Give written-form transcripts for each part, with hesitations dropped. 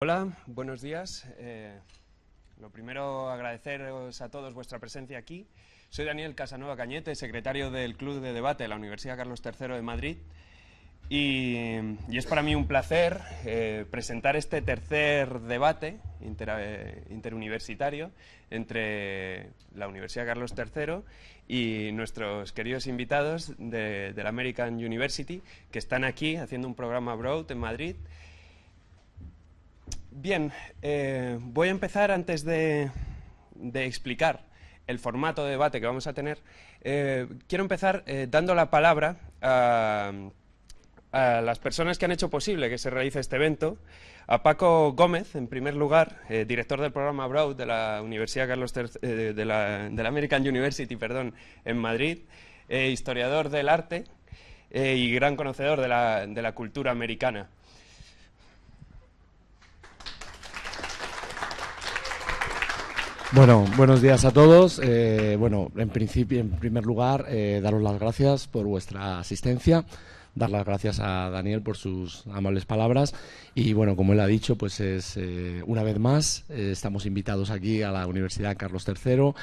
Hola, buenos días. Lo primero, agradeceros a todos vuestra presencia aquí. Soy Daniel Casanova Cañete, secretario del Club de Debate de la Universidad Carlos III de Madrid. Y es para mí un placer presentar este tercer debate interuniversitario entre la Universidad Carlos III y nuestros queridos invitados de la American University, que están aquí haciendo un programa Broad en Madrid. Bien, voy a empezar antes de explicar el formato de debate que vamos a tener. Quiero empezar dando la palabra a las personas que han hecho posible que se realice este evento. A Paco Gómez, en primer lugar, director del programa Broad de la Universidad Carlos III, de la American University, perdón, en Madrid, historiador del arte y gran conocedor de la cultura americana. Bueno, buenos días a todos. En primer lugar, daros las gracias por vuestra asistencia, dar las gracias a Daniel por sus amables palabras y, bueno, como él ha dicho, pues es una vez más, estamos invitados aquí a la Universidad Carlos III,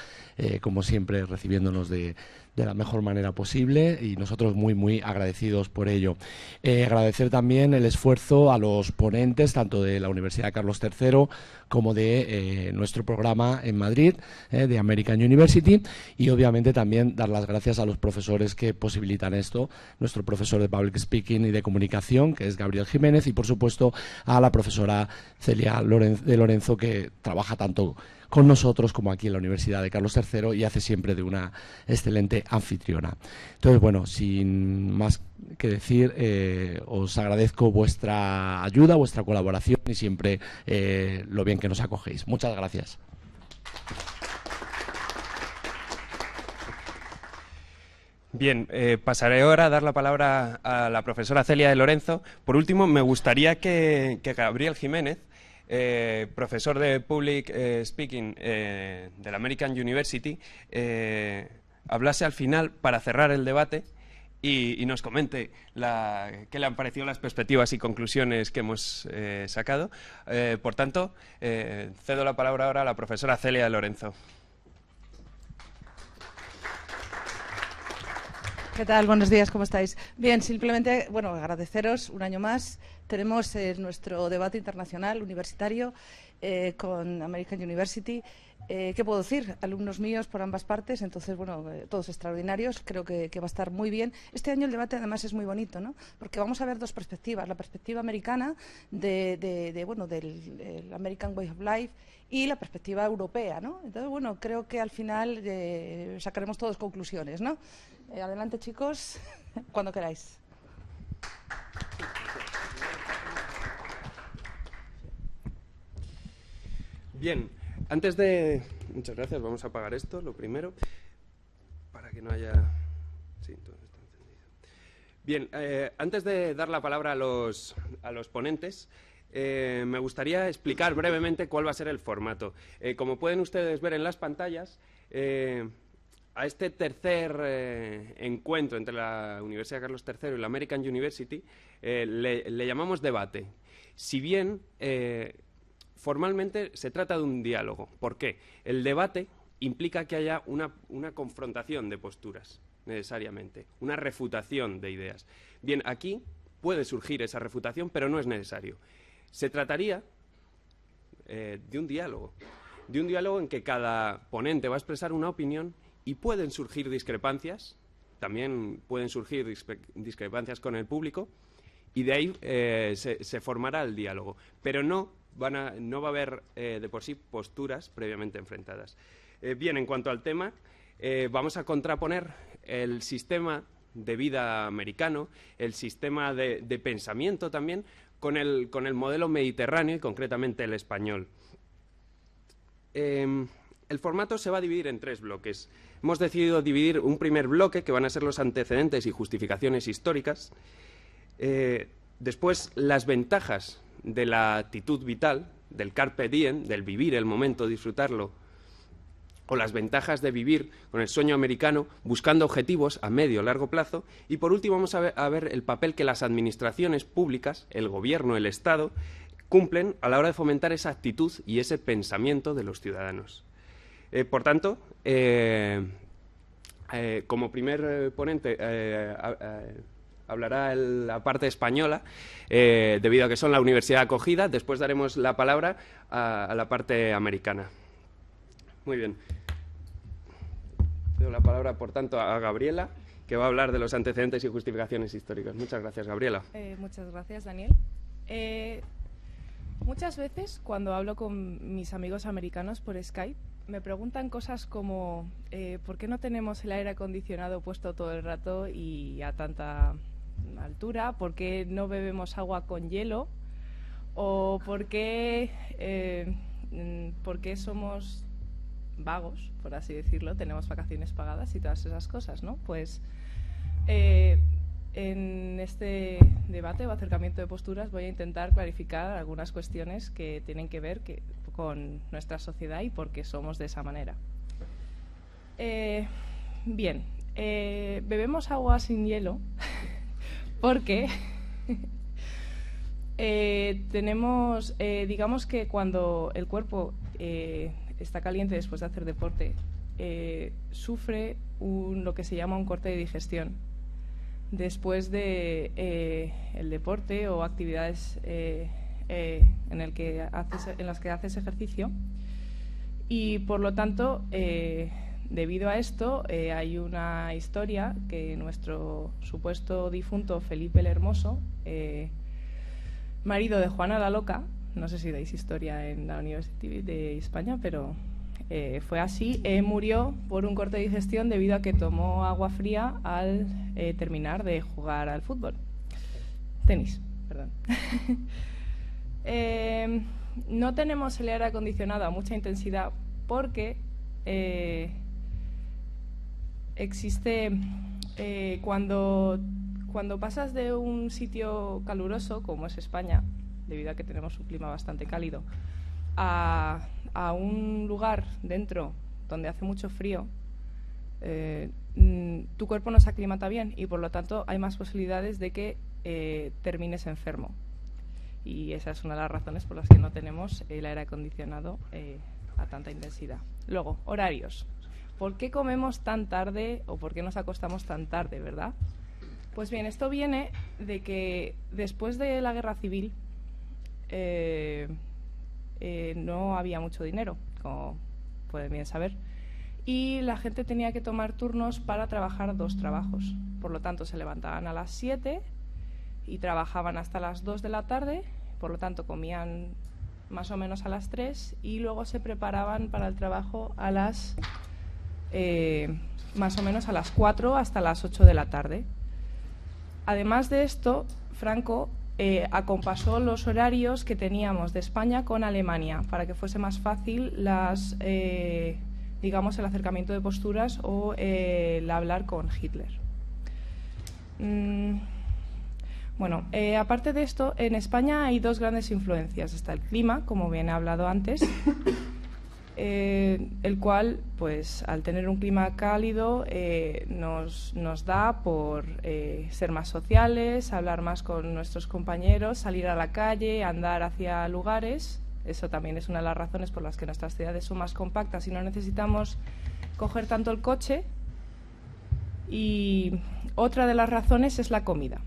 como siempre recibiéndonos de la mejor manera posible y nosotros muy agradecidos por ello. Agradecer también el esfuerzo a los ponentes, tanto de la Universidad Carlos III como de nuestro programa en Madrid, de American University, y obviamente también dar las gracias a los profesores que posibilitan esto, nuestro profesor de Public Speaking y de Comunicación, que es Gabriel Jiménez, y por supuesto a la profesora Celia de Lorenzo, que trabaja tanto con nosotros como aquí en la Universidad de Carlos III y hace siempre de una excelente anfitriona. Entonces, bueno, sin más que decir, os agradezco vuestra ayuda, vuestra colaboración y siempre lo bien que nos acogéis. Muchas gracias. Bien, pasaré ahora a dar la palabra a la profesora Celia de Lorenzo. Por último, me gustaría que Gabriel Jiménez, profesor de Public Speaking de la American University, hablase al final para cerrar el debate y nos comente qué le han parecido las perspectivas y conclusiones que hemos sacado. Por tanto, cedo la palabra ahora a la profesora Celia de Lorenzo. ¿Qué tal? Buenos días, ¿cómo estáis? Bien, simplemente, bueno, agradeceros un año más. Tenemos nuestro debate internacional universitario con American University. ¿Qué puedo decir? Alumnos míos por ambas partes, entonces, bueno, todos extraordinarios, creo que va a estar muy bien. Este año el debate además es muy bonito, ¿no? Porque vamos a ver dos perspectivas, la perspectiva americana del American Way of Life y la perspectiva europea, ¿no? Entonces, bueno, creo que al final sacaremos todos conclusiones, ¿no? Adelante, chicos, cuando queráis. Bien, muchas gracias, vamos a apagar esto, lo primero, para que no haya... Sí, todo está encendido. Bien, antes de dar la palabra a los ponentes, me gustaría explicar brevemente cuál va a ser el formato. Como pueden ustedes ver en las pantallas, a este tercer encuentro entre la Universidad Carlos III y la American University le llamamos debate. Si bien formalmente se trata de un diálogo. ¿Por qué? El debate implica que haya una confrontación de posturas, necesariamente, una refutación de ideas. Bien, aquí puede surgir esa refutación, pero no es necesario. Se trataría de un diálogo en que cada ponente va a expresar una opinión y pueden surgir discrepancias, también pueden surgir discrepancias con el público, y de ahí se formará el diálogo. Pero no va a haber de por sí posturas previamente enfrentadas. Bien, en cuanto al tema, vamos a contraponer el sistema de vida americano, el sistema de pensamiento también, con el modelo mediterráneo y concretamente el español. El formato se va a dividir en 3 bloques. Hemos decidido dividir un primer bloque, que van a ser los antecedentes y justificaciones históricas. Después, las ventajas de la actitud vital, del carpe diem, del vivir el momento, disfrutarlo, o las ventajas de vivir con el sueño americano, buscando objetivos a medio o largo plazo. Y por último vamos a ver el papel que las administraciones públicas, el gobierno, el Estado, cumplen a la hora de fomentar esa actitud y ese pensamiento de los ciudadanos. Por tanto, como primer ponente hablará la parte española, debido a que son la universidad acogida. Después daremos la palabra a la parte americana. Muy bien. Doy la palabra, por tanto, a Gabriela, que va a hablar de los antecedentes y justificaciones históricas. Muchas gracias, Gabriela. Muchas gracias, Daniel. Muchas veces, cuando hablo con mis amigos americanos por Skype, me preguntan cosas como ¿por qué no tenemos el aire acondicionado puesto todo el rato y a tanta altura? ¿Por qué no bebemos agua con hielo? ¿O por qué somos vagos, por así decirlo? Tenemos vacaciones pagadas y todas esas cosas, ¿no? Pues en este debate o acercamiento de posturas voy a intentar clarificar algunas cuestiones que tienen que ver con nuestra sociedad y por qué somos de esa manera. Bien, bebemos agua sin hielo porque tenemos, digamos que cuando el cuerpo está caliente después de hacer deporte, sufre lo que se llama un corte de digestión después de el deporte o actividades en las que haces ejercicio, y por lo tanto debido a esto hay una historia que nuestro supuesto difunto Felipe el Hermoso, marido de Juana la Loca, no sé si dais historia en la Universidad de España, pero fue así, murió por un corte de digestión debido a que tomó agua fría al terminar de jugar al fútbol. Tenis, perdón. No tenemos el aire acondicionado a mucha intensidad porque existe cuando pasas de un sitio caluroso como es España, debido a que tenemos un clima bastante cálido, a un lugar dentro donde hace mucho frío, tu cuerpo no se aclimata bien y por lo tanto hay más posibilidades de que termines enfermo. Y esa es una de las razones por las que no tenemos el aire acondicionado a tanta intensidad. Luego, horarios. ¿Por qué comemos tan tarde o por qué nos acostamos tan tarde, verdad? Pues bien, esto viene de que después de la Guerra Civil no había mucho dinero, como pueden bien saber, y la gente tenía que tomar turnos para trabajar 2 trabajos. Por lo tanto, se levantaban a las 7 y trabajaban hasta las 2 de la tarde, por lo tanto comían más o menos a las 3 y luego se preparaban para el trabajo a las más o menos a las 4 hasta las 8 de la tarde. Además de esto, Franco acompasó los horarios que teníamos de España con Alemania para que fuese más fácil digamos, el acercamiento de posturas o el hablar con Hitler. Bueno, aparte de esto, en España hay 2 grandes influencias. Está el clima, como bien he hablado antes, el cual, pues, al tener un clima cálido, nos da por ser más sociales, hablar más con nuestros compañeros, salir a la calle, andar hacia lugares. Eso también es una de las razones por las que nuestras ciudades son más compactas y no necesitamos coger tanto el coche. Y otra de las razones es la comida.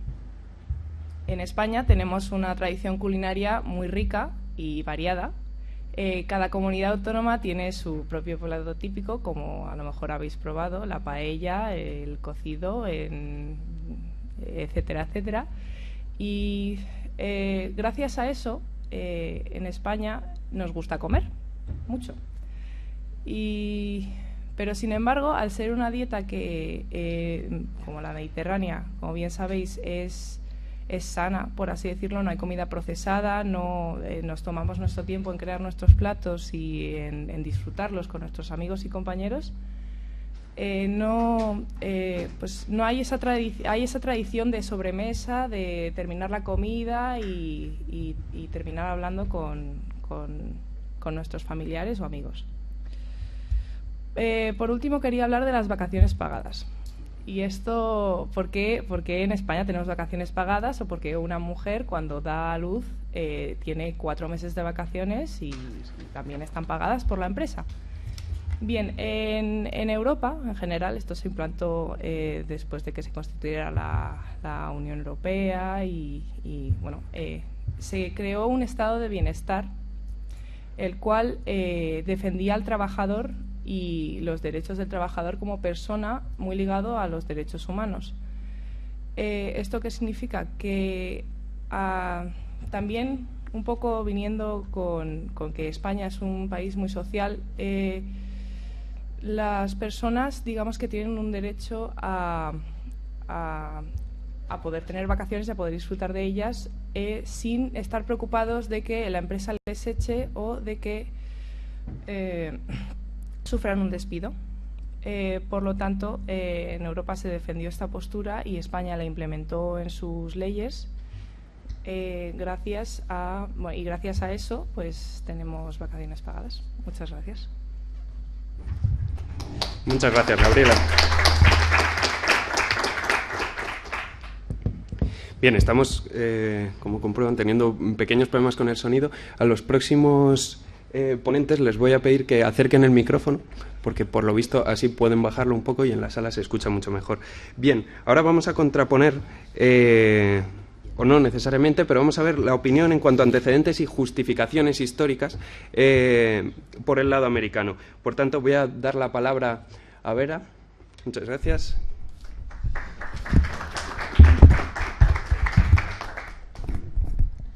En España tenemos una tradición culinaria muy rica y variada. Cada comunidad autónoma tiene su propio plato típico, como a lo mejor habéis probado, la paella, el cocido, etcétera, etcétera. Y gracias a eso, en España nos gusta comer mucho. Pero sin embargo, al ser una dieta que, como la mediterránea, como bien sabéis, es sana, por así decirlo, no hay comida procesada, no nos tomamos nuestro tiempo en crear nuestros platos y en disfrutarlos con nuestros amigos y compañeros, pues no hay esa tradición de sobremesa, de terminar la comida y terminar hablando con nuestros familiares o amigos. Por último, quería hablar de las vacaciones pagadas. ¿Y esto por qué en España tenemos vacaciones pagadas o por qué una mujer cuando da a luz tiene 4 meses de vacaciones y también están pagadas por la empresa? Bien, en Europa, en general, esto se implantó después de que se constituyera la Unión Europea y bueno, se creó un estado de bienestar, el cual defendía al trabajador y los derechos del trabajador como persona, muy ligado a los derechos humanos. ¿Esto qué significa? Que también, un poco viniendo con que España es un país muy social, las personas, digamos que tienen un derecho a poder tener vacaciones y a poder disfrutar de ellas sin estar preocupados de que la empresa les eche o de que sufran un despido. Por lo tanto, en Europa se defendió esta postura y España la implementó en sus leyes. Gracias a eso, pues tenemos vacaciones pagadas. Muchas gracias. Muchas gracias, Gabriela. Bien, estamos, como comprueban, teniendo pequeños problemas con el sonido. A los próximos ponentes les voy a pedir que acerquen el micrófono, porque por lo visto así pueden bajarlo un poco y en la sala se escucha mucho mejor. Bien, ahora vamos a contraponer, o no necesariamente, pero vamos a ver la opinión en cuanto a antecedentes y justificaciones históricas por el lado americano. Por tanto, voy a dar la palabra a Vera. Muchas gracias.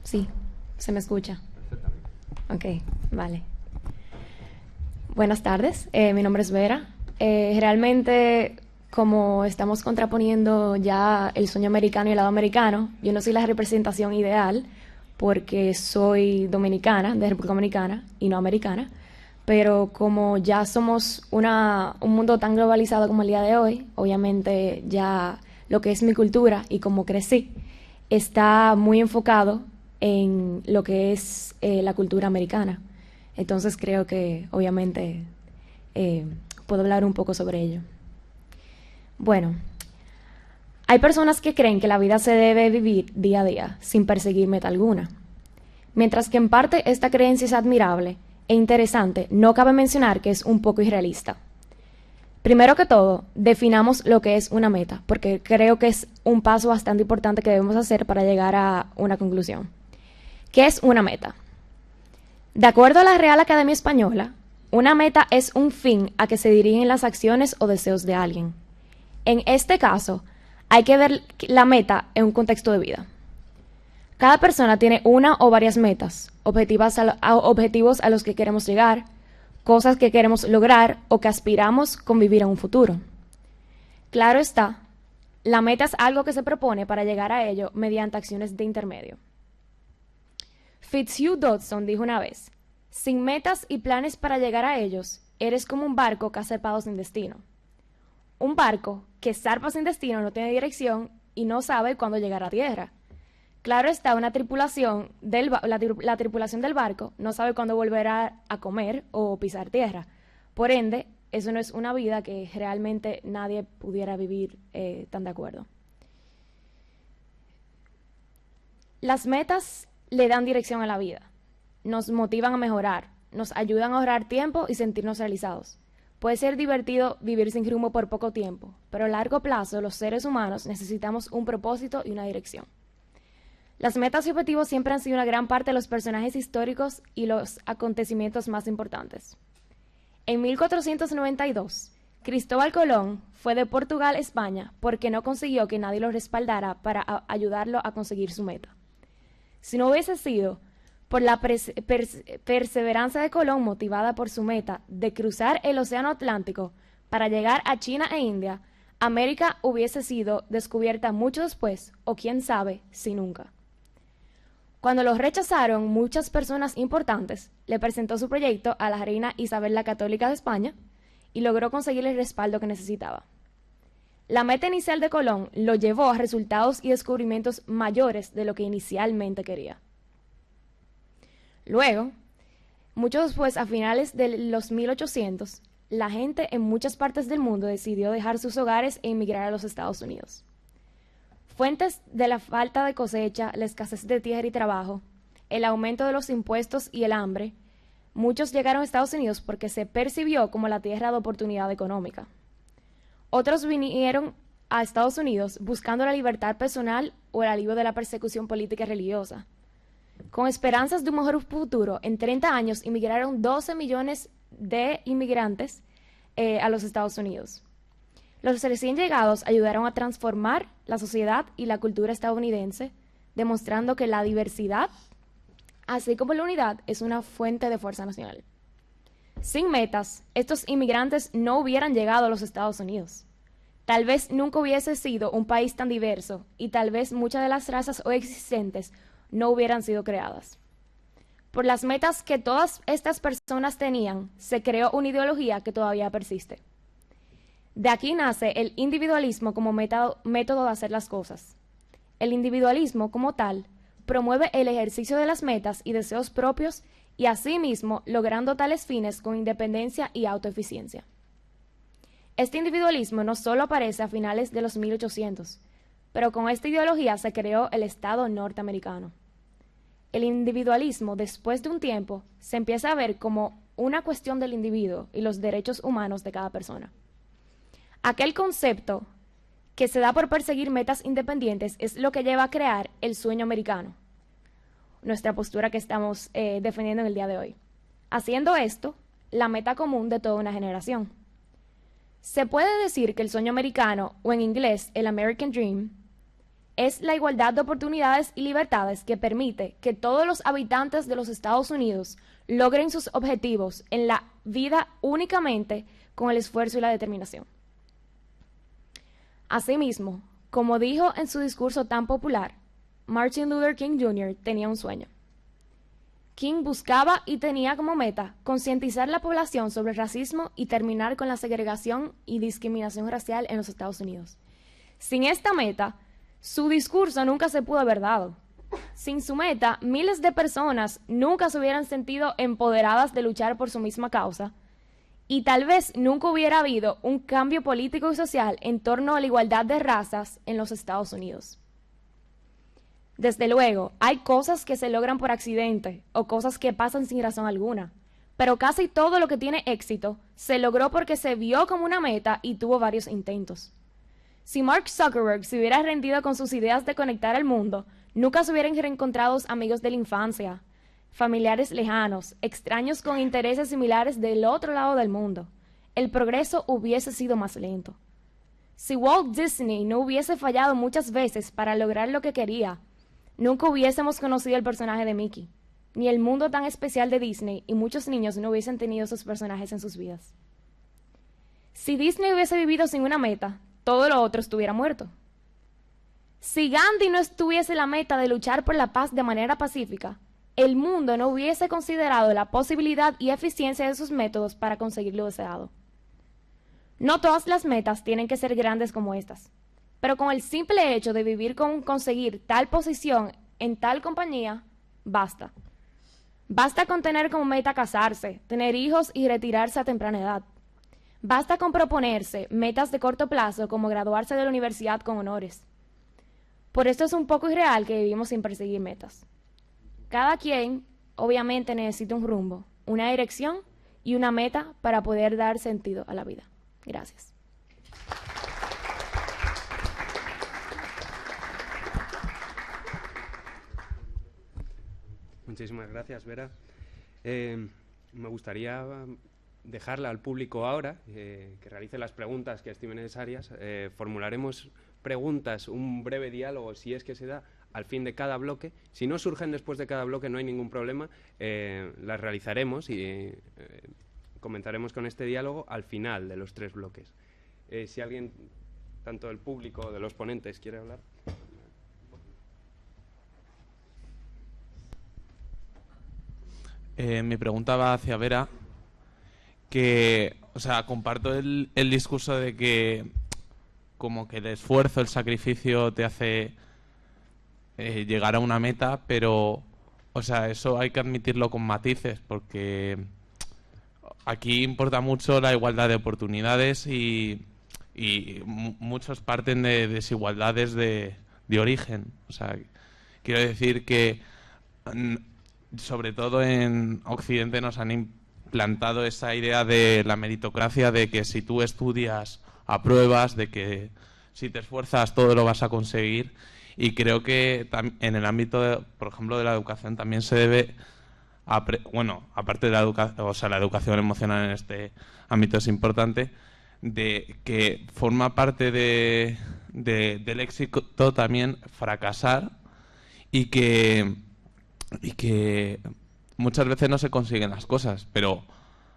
Sí, se me escucha. Ok, vale. Buenas tardes, mi nombre es Vera. Realmente, como estamos contraponiendo ya el sueño americano y el lado americano, yo no soy la representación ideal porque soy dominicana, de República Dominicana y no americana, pero como ya somos un mundo tan globalizado como el día de hoy, obviamente ya lo que es mi cultura y como crecí está muy enfocado en lo que es la cultura americana. Entonces creo que obviamente puedo hablar un poco sobre ello. Bueno, hay personas que creen que la vida se debe vivir día a día sin perseguir meta alguna. Mientras que en parte esta creencia es admirable e interesante, no cabe mencionar que es un poco irrealista. Primero que todo, definamos lo que es una meta, porque creo que es un paso bastante importante que debemos hacer para llegar a una conclusión. ¿Qué es una meta? De acuerdo a la Real Academia Española, una meta es un fin a que se dirigen las acciones o deseos de alguien. En este caso, hay que ver la meta en un contexto de vida. Cada persona tiene una o varias metas, objetivos a los que queremos llegar, cosas que queremos lograr o que aspiramos con vivir en un futuro. Claro está, la meta es algo que se propone para llegar a ello mediante acciones de intermedio. Fitzhugh Dodson dijo una vez: sin metas y planes para llegar a ellos, eres como un barco que ha zarpado sin destino. Un barco que zarpa sin destino no tiene dirección y no sabe cuándo llegar a tierra. Claro está, la tripulación del barco no sabe cuándo volverá a comer o pisar tierra. Por ende, eso no es una vida que realmente nadie pudiera vivir tan de acuerdo. Las metas le dan dirección a la vida, nos motivan a mejorar, nos ayudan a ahorrar tiempo y sentirnos realizados. Puede ser divertido vivir sin rumbo por poco tiempo, pero a largo plazo los seres humanos necesitamos un propósito y una dirección. Las metas y objetivos siempre han sido una gran parte de los personajes históricos y los acontecimientos más importantes. En 1492, Cristóbal Colón fue de Portugal a España porque no consiguió que nadie lo respaldara para ayudarlo a conseguir su meta. Si no hubiese sido por la perseverancia de Colón, motivada por su meta de cruzar el Océano Atlántico para llegar a China e India, América hubiese sido descubierta mucho después, o quién sabe, si nunca. Cuando los rechazaron, muchas personas importantes, le presentó su proyecto a la reina Isabel la Católica de España y logró conseguir el respaldo que necesitaba. La meta inicial de Colón lo llevó a resultados y descubrimientos mayores de lo que inicialmente quería. Luego, mucho después, a finales de los 1800, la gente en muchas partes del mundo decidió dejar sus hogares e emigrar a los Estados Unidos. Fuentes de la falta de cosecha, la escasez de tierra y trabajo, el aumento de los impuestos y el hambre, muchos llegaron a Estados Unidos porque se percibió como la tierra de oportunidad económica. Otros vinieron a Estados Unidos buscando la libertad personal o el alivio de la persecución política y religiosa. Con esperanzas de un mejor futuro, en 30 años inmigraron 12 millones de inmigrantes a los Estados Unidos. Los recién llegados ayudaron a transformar la sociedad y la cultura estadounidense, demostrando que la diversidad, así como la unidad, es una fuente de fuerza nacional. Sin metas, estos inmigrantes no hubieran llegado a los Estados Unidos. Tal vez nunca hubiese sido un país tan diverso y tal vez muchas de las razas hoy existentes no hubieran sido creadas. Por las metas que todas estas personas tenían, se creó una ideología que todavía persiste. De aquí nace el individualismo como método de hacer las cosas. El individualismo, como tal, promueve el ejercicio de las metas y deseos propios y asimismo logrando tales fines con independencia y autoeficiencia. Este individualismo no solo aparece a finales de los 1800, pero con esta ideología se creó el Estado norteamericano. El individualismo, después de un tiempo, se empieza a ver como una cuestión del individuo y los derechos humanos de cada persona. Aquel concepto que se da por perseguir metas independientes es lo que lleva a crear el sueño americano, nuestra postura que estamos defendiendo en el día de hoy. Haciendo esto, la meta común de toda una generación. Se puede decir que el sueño americano, o en inglés, el American Dream, es la igualdad de oportunidades y libertades que permite que todos los habitantes de los Estados Unidos logren sus objetivos en la vida únicamente con el esfuerzo y la determinación. Asimismo, como dijo en su discurso tan popular, Martin Luther King Jr. tenía un sueño. King buscaba y tenía como meta concientizar la población sobre el racismo y terminar con la segregación y discriminación racial en los Estados Unidos. Sin esta meta, su discurso nunca se pudo haber dado. Sin su meta, miles de personas nunca se hubieran sentido empoderadas de luchar por su misma causa y tal vez nunca hubiera habido un cambio político y social en torno a la igualdad de razas en los Estados Unidos. Desde luego, hay cosas que se logran por accidente o cosas que pasan sin razón alguna, pero casi todo lo que tiene éxito se logró porque se vio como una meta y tuvo varios intentos. Si Mark Zuckerberg se hubiera rendido con sus ideas de conectar al mundo, nunca se hubieran reencontrado amigos de la infancia, familiares lejanos, extraños con intereses similares del otro lado del mundo. El progreso hubiese sido más lento. Si Walt Disney no hubiese fallado muchas veces para lograr lo que quería, nunca hubiésemos conocido el personaje de Mickey, ni el mundo tan especial de Disney, y muchos niños no hubiesen tenido esos personajes en sus vidas. Si Disney hubiese vivido sin una meta, todo lo otro estuviera muerto. Si Gandhi no estuviese la meta de luchar por la paz de manera pacífica, el mundo no hubiese considerado la posibilidad y eficiencia de sus métodos para conseguir lo deseado. No todas las metas tienen que ser grandes como estas, pero con el simple hecho de vivir con conseguir tal posición en tal compañía, basta. Basta con tener como meta casarse, tener hijos y retirarse a temprana edad. Basta con proponerse metas de corto plazo como graduarse de la universidad con honores. Por esto es un poco irreal que vivimos sin perseguir metas. Cada quien, obviamente, necesita un rumbo, una dirección y una meta para poder dar sentido a la vida. Gracias. Muchísimas gracias, Vera. Me gustaría dejarle al público ahora que realice las preguntas que estime necesarias. Formularemos preguntas, un breve diálogo, si es que se da, al fin de cada bloque. Si no surgen después de cada bloque, no hay ningún problema. Las realizaremos y comenzaremos con este diálogo al final de los 3 bloques. Si alguien, tanto del público o de los ponentes, quiere hablar. Mi pregunta va hacia Vera, que, o sea, comparto el discurso de que como que el esfuerzo, el sacrificio te hace llegar a una meta, pero, o sea, eso hay que admitirlo con matices, porque aquí importa mucho la igualdad de oportunidades y muchos parten de desigualdades de origen. O sea, quiero decir que sobre todo en Occidente nos han implantado esa idea de la meritocracia, de que si tú estudias apruebas, de que si te esfuerzas todo lo vas a conseguir, y creo que en el ámbito, por ejemplo, de la educación también se debe, bueno, aparte de la educación, o sea, la educación emocional en este ámbito es importante, de que forma parte del éxito también fracasar y que muchas veces no se consiguen las cosas, pero o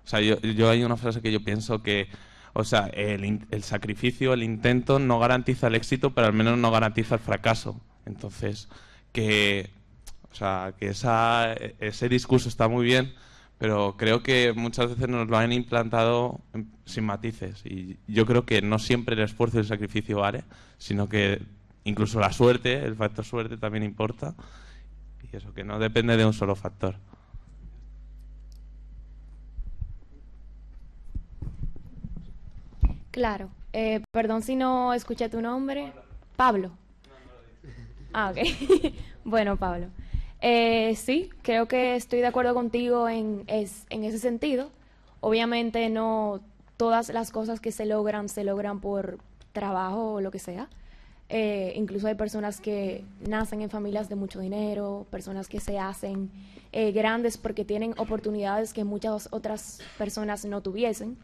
sea, yo hay una frase que yo pienso que, o sea, el sacrificio, el intento no garantiza el éxito, pero al menos no garantiza el fracaso. Entonces, o sea, que ese discurso está muy bien, pero creo que muchas veces nos lo han implantado sin matices, y yo creo que no siempre el esfuerzo y el sacrificio vale, sino que incluso la suerte, el factor suerte también importa, y eso, que no depende de un solo factor. Claro. Perdón si no escuché tu nombre. Pablo. Ah, ok. Bueno, Pablo. Sí, creo que estoy de acuerdo contigo en ese sentido. Obviamente no todas las cosas que se logran por trabajo o lo que sea. Incluso hay personas que nacen en familias de mucho dinero, personas que se hacen grandes porque tienen oportunidades que muchas otras personas no tuviesen.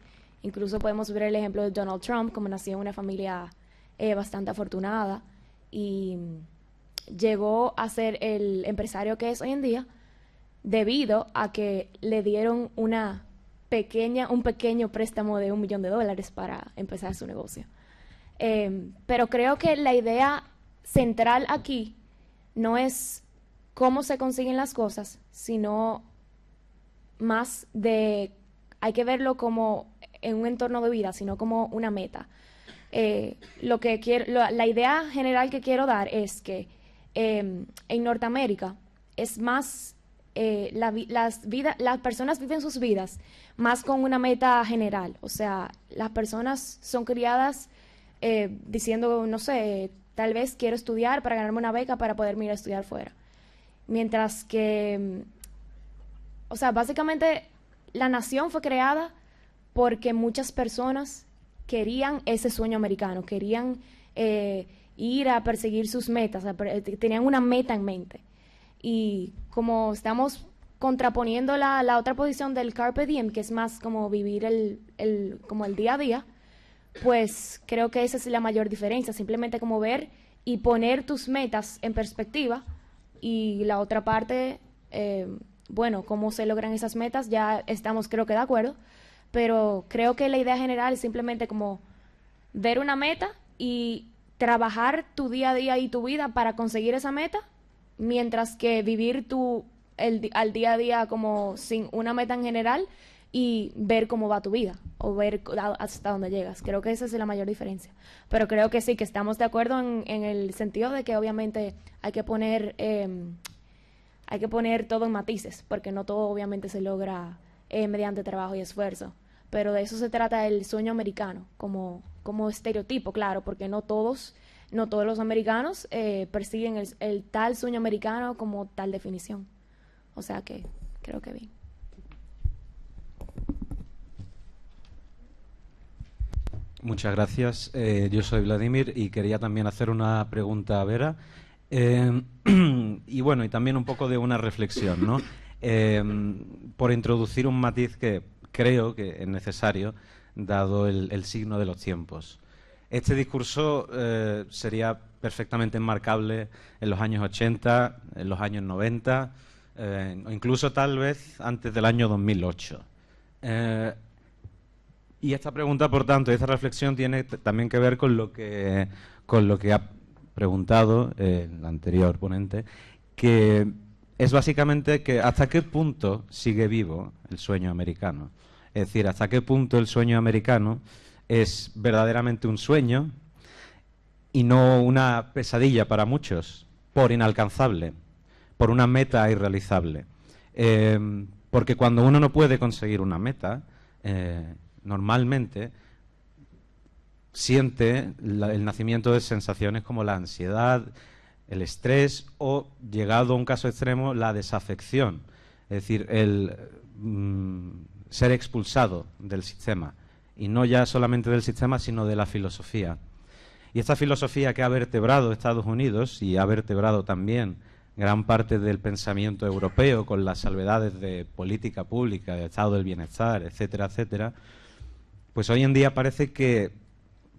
Incluso podemos ver el ejemplo de Donald Trump, como nació en una familia bastante afortunada y llegó a ser el empresario que es hoy en día debido a que le dieron un pequeño préstamo de $1 millón para empezar su negocio. Pero creo que la idea central aquí no es cómo se consiguen las cosas, sino más de, hay que verlo como en un entorno de vida, sino como una meta. La idea general que quiero dar es que en Norteamérica es más, las personas viven sus vidas más con una meta general. O sea, las personas son criadas diciendo, no sé, tal vez quiero estudiar para ganarme una beca para poder ir a estudiar fuera. Mientras que, o sea, básicamente la nación fue creada porque muchas personas querían ese sueño americano, querían ir a perseguir sus metas, tenían una meta en mente. Y como estamos contraponiendo la otra posición del Carpe Diem, que es más como vivir como el día a día, pues creo que esa es la mayor diferencia, simplemente como ver y poner tus metas en perspectiva, y la otra parte, bueno, cómo se logran esas metas, ya estamos creo que de acuerdo, pero creo que la idea general es simplemente como ver una meta y trabajar tu día a día y tu vida para conseguir esa meta, mientras que vivir al día a día como sin una meta en general y ver cómo va tu vida o ver hasta dónde llegas. Creo que esa es la mayor diferencia. Pero creo que sí, que estamos de acuerdo en el sentido de que obviamente hay que poner todo en matices, porque no todo obviamente se logra mediante trabajo y esfuerzo. Pero de eso se trata el sueño americano, como estereotipo, claro, porque no todos los americanos persiguen el tal sueño americano como tal definición. O sea que creo que bien. Muchas gracias. Yo soy Vladimir y quería también hacer una pregunta a Vera. Y bueno, y también un poco de una reflexión, ¿no? Por introducir un matiz que creo que es necesario, dado el signo de los tiempos. Este discurso sería perfectamente enmarcable en los años 80, en los años 90, o incluso tal vez antes del año 2008. Y esta pregunta, por tanto, esta reflexión tiene también que ver con lo que ha preguntado el anterior ponente, que es básicamente que hasta qué punto sigue vivo el sueño americano. Es decir, hasta qué punto el sueño americano es verdaderamente un sueño y no una pesadilla para muchos, por inalcanzable, por una meta irrealizable. Porque cuando uno no puede conseguir una meta, normalmente siente el nacimiento de sensaciones como la ansiedad, el estrés o, llegado a un caso extremo, la desafección, es decir, el ser expulsado del sistema, y no ya solamente del sistema, sino de la filosofía. Y esta filosofía que ha vertebrado Estados Unidos y ha vertebrado también gran parte del pensamiento europeo, con las salvedades de política pública, de estado del bienestar, etcétera, etcétera, pues hoy en día parece que,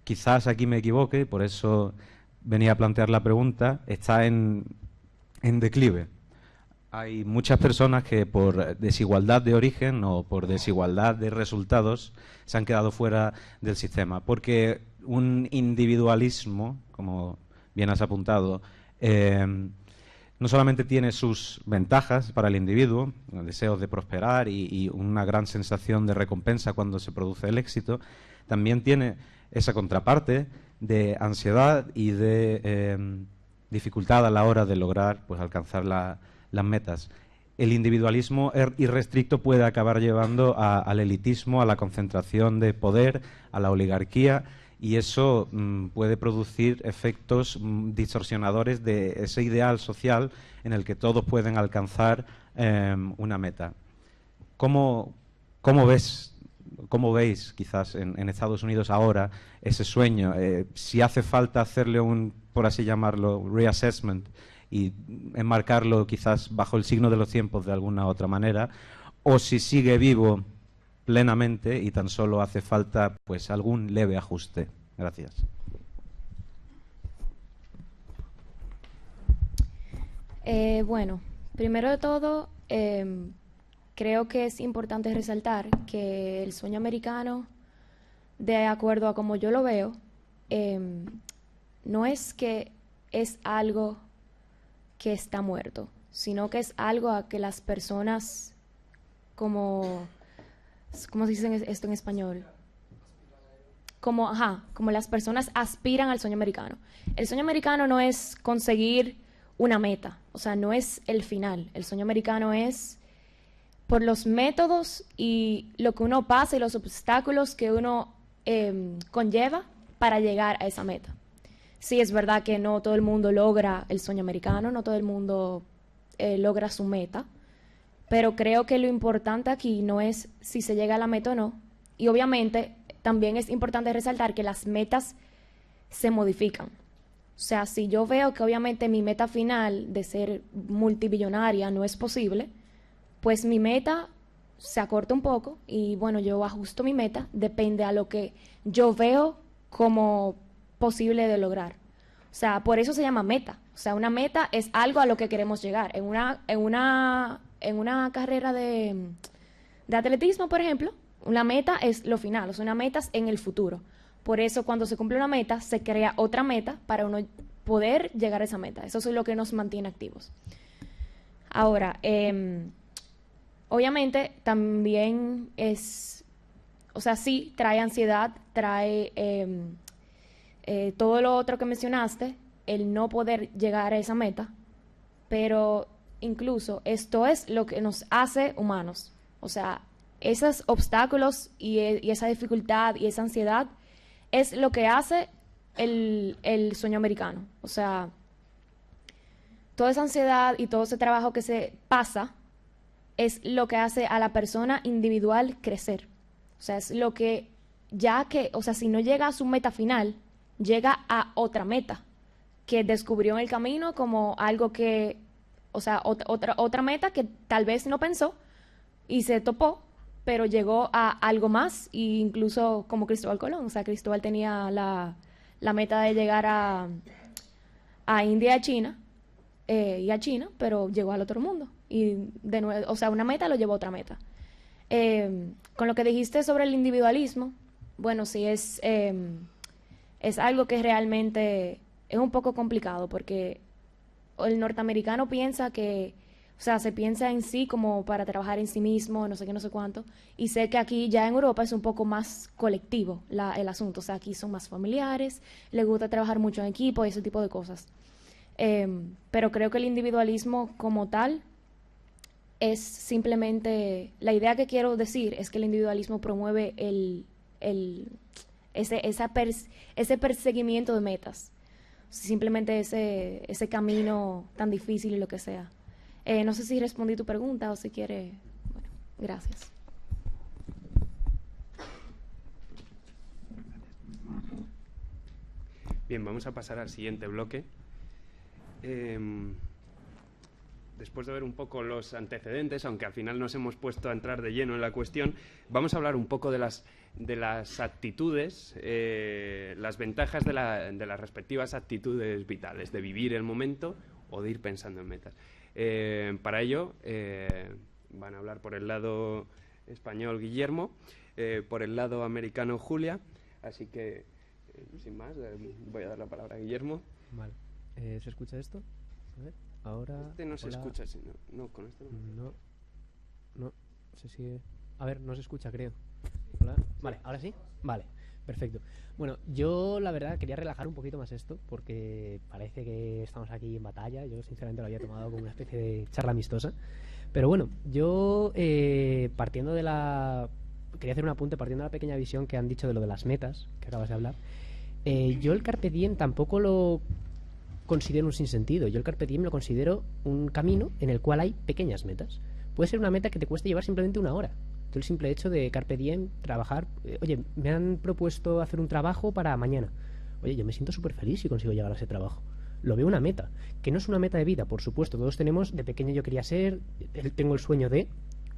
quizás aquí me equivoque, y por eso venía a plantear la pregunta, está en declive. Hay muchas personas que por desigualdad de origen o por desigualdad de resultados se han quedado fuera del sistema, porque un individualismo, como bien has apuntado, no solamente tiene sus ventajas para el individuo, deseos de prosperar y una gran sensación de recompensa cuando se produce el éxito, también tiene esa contraparte de ansiedad y de dificultad a la hora de lograr, pues, alcanzar las metas. El individualismo irrestricto puede acabar llevando al elitismo, a la concentración de poder, a la oligarquía, y eso puede producir efectos distorsionadores de ese ideal social en el que todos pueden alcanzar una meta. ¿Cómo veis, quizás, en Estados Unidos ahora ese sueño? Si hace falta hacerle un, por así llamarlo, reassessment y enmarcarlo quizás bajo el signo de los tiempos de alguna otra manera, o si sigue vivo plenamente y tan solo hace falta, pues, algún leve ajuste. Gracias. Bueno, primero de todo, creo que es importante resaltar que el sueño americano, de acuerdo a como yo lo veo, no es que es algo que está muerto, sino que es algo a que las personas, ¿cómo se dice esto en español? Como las personas aspiran al sueño americano. El sueño americano no es conseguir una meta, o sea, no es el final. El sueño americano es por los métodos y lo que uno pasa y los obstáculos que uno conlleva para llegar a esa meta. Sí, es verdad que no todo el mundo logra el sueño americano, no todo el mundo logra su meta, pero creo que lo importante aquí no es si se llega a la meta o no, y obviamente también es importante resaltar que las metas se modifican. O sea, si yo veo que obviamente mi meta final de ser multibillonaria no es posible, pues mi meta se acorta un poco y, bueno, yo ajusto mi meta, depende a lo que yo veo como posible de lograr. O sea, por eso se llama meta. O sea, una meta es algo a lo que queremos llegar. En una carrera de atletismo, por ejemplo, una meta es lo final, o sea, una meta es en el futuro. Por eso, cuando se cumple una meta, se crea otra meta para uno poder llegar a esa meta. Eso es lo que nos mantiene activos. Ahora, obviamente, también o sea, sí, trae ansiedad, trae todo lo otro que mencionaste, el no poder llegar a esa meta, pero incluso esto es lo que nos hace humanos. O sea, esos obstáculos y esa dificultad y esa ansiedad es lo que hace el sueño americano. O sea, toda esa ansiedad y todo ese trabajo que se pasa es lo que hace a la persona individual crecer. O sea, es lo que, o sea, si no llega a su meta final, llega a otra meta que descubrió en el camino como algo que, o sea, otra meta que tal vez no pensó y se topó, pero llegó a algo más, e incluso como Cristóbal Colón. O sea, Cristóbal tenía la meta de llegar a India y a China, pero llegó al otro mundo. Y de nuevo, o sea, una meta lo llevó a otra meta. Con lo que dijiste sobre el individualismo, bueno, sí es algo que realmente es un poco complicado, porque el norteamericano piensa que, o sea, se piensa en sí como para trabajar en sí mismo, no sé qué, no sé cuánto, y sé que aquí ya en Europa es un poco más colectivo el asunto. O sea, aquí son más familiares, les gusta trabajar mucho en equipo y ese tipo de cosas. Pero creo que el individualismo como tal es simplemente, la idea que quiero decir es que el individualismo promueve ese perseguimiento de metas, simplemente ese camino tan difícil y lo que sea. No sé si respondí tu pregunta o si quiere. Bueno, gracias. Bien, vamos a pasar al siguiente bloque. Después de ver un poco los antecedentes, aunque al final nos hemos puesto a entrar de lleno en la cuestión, vamos a hablar un poco de las actitudes, las ventajas de las respectivas actitudes vitales, de vivir el momento o de ir pensando en metas. Para ello, van a hablar por el lado español Guillermo, por el lado americano Julia, así que, sin más, voy a dar la palabra a Guillermo. Vale. ¿Se escucha esto? A ver, ahora... Este no se escucha, no, con este no. No sé si... A ver, no se escucha, creo. Hola. Vale, ¿ahora sí? Vale, perfecto. Bueno, yo la verdad quería relajar un poquito más esto, porque parece que estamos aquí en batalla. Yo sinceramente lo había tomado como una especie de charla amistosa. Pero bueno, yo partiendo de la... Quería hacer un apunte partiendo de la pequeña visión que han dicho de lo de las metas, que acabas de hablar. Yo el Carpe Diem tampoco lo considero un sinsentido. Yo el Carpe Diem lo considero un camino en el cual hay pequeñas metas. Puede ser una meta que te cueste llevar simplemente 1 hora. El simple hecho de Carpe Diem, trabajar... oye, me han propuesto hacer un trabajo para mañana. Oye, yo me siento súper feliz si consigo llegar a ese trabajo. Lo veo una meta, que no es una meta de vida, por supuesto. Todos tenemos, de pequeño yo quería ser, tengo el sueño de...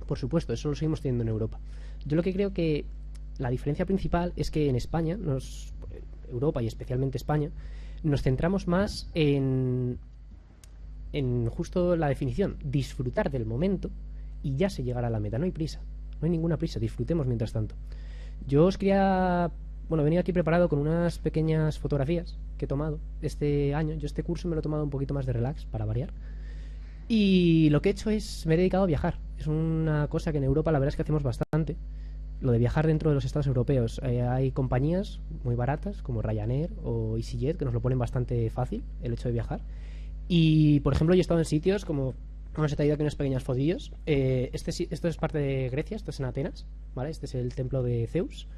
Por supuesto, eso lo seguimos teniendo en Europa. Yo lo que creo que la diferencia principal es que en España, Europa y especialmente España, nos centramos más en justo la definición, disfrutar del momento y ya se llegará a la meta. No hay prisa, no hay ninguna prisa, disfrutemos mientras tanto. Yo os quería... Bueno, he venido aquí preparado con unas pequeñas fotografías que he tomado este año. Yo este curso me lo he tomado un poquito más de relax, para variar. Y lo que he hecho es, me he dedicado a viajar. Es una cosa que en Europa la verdad es que hacemos bastante. Lo de viajar dentro de los estados europeos. Hay compañías muy baratas como Ryanair o EasyJet que nos lo ponen bastante fácil, el hecho de viajar. Y, por ejemplo, yo he estado en sitios como... Vamos a traído aquí unos pequeños fodillos. Esto es parte de Grecia, esto es en Atenas, ¿vale? Este es el templo de Zeus.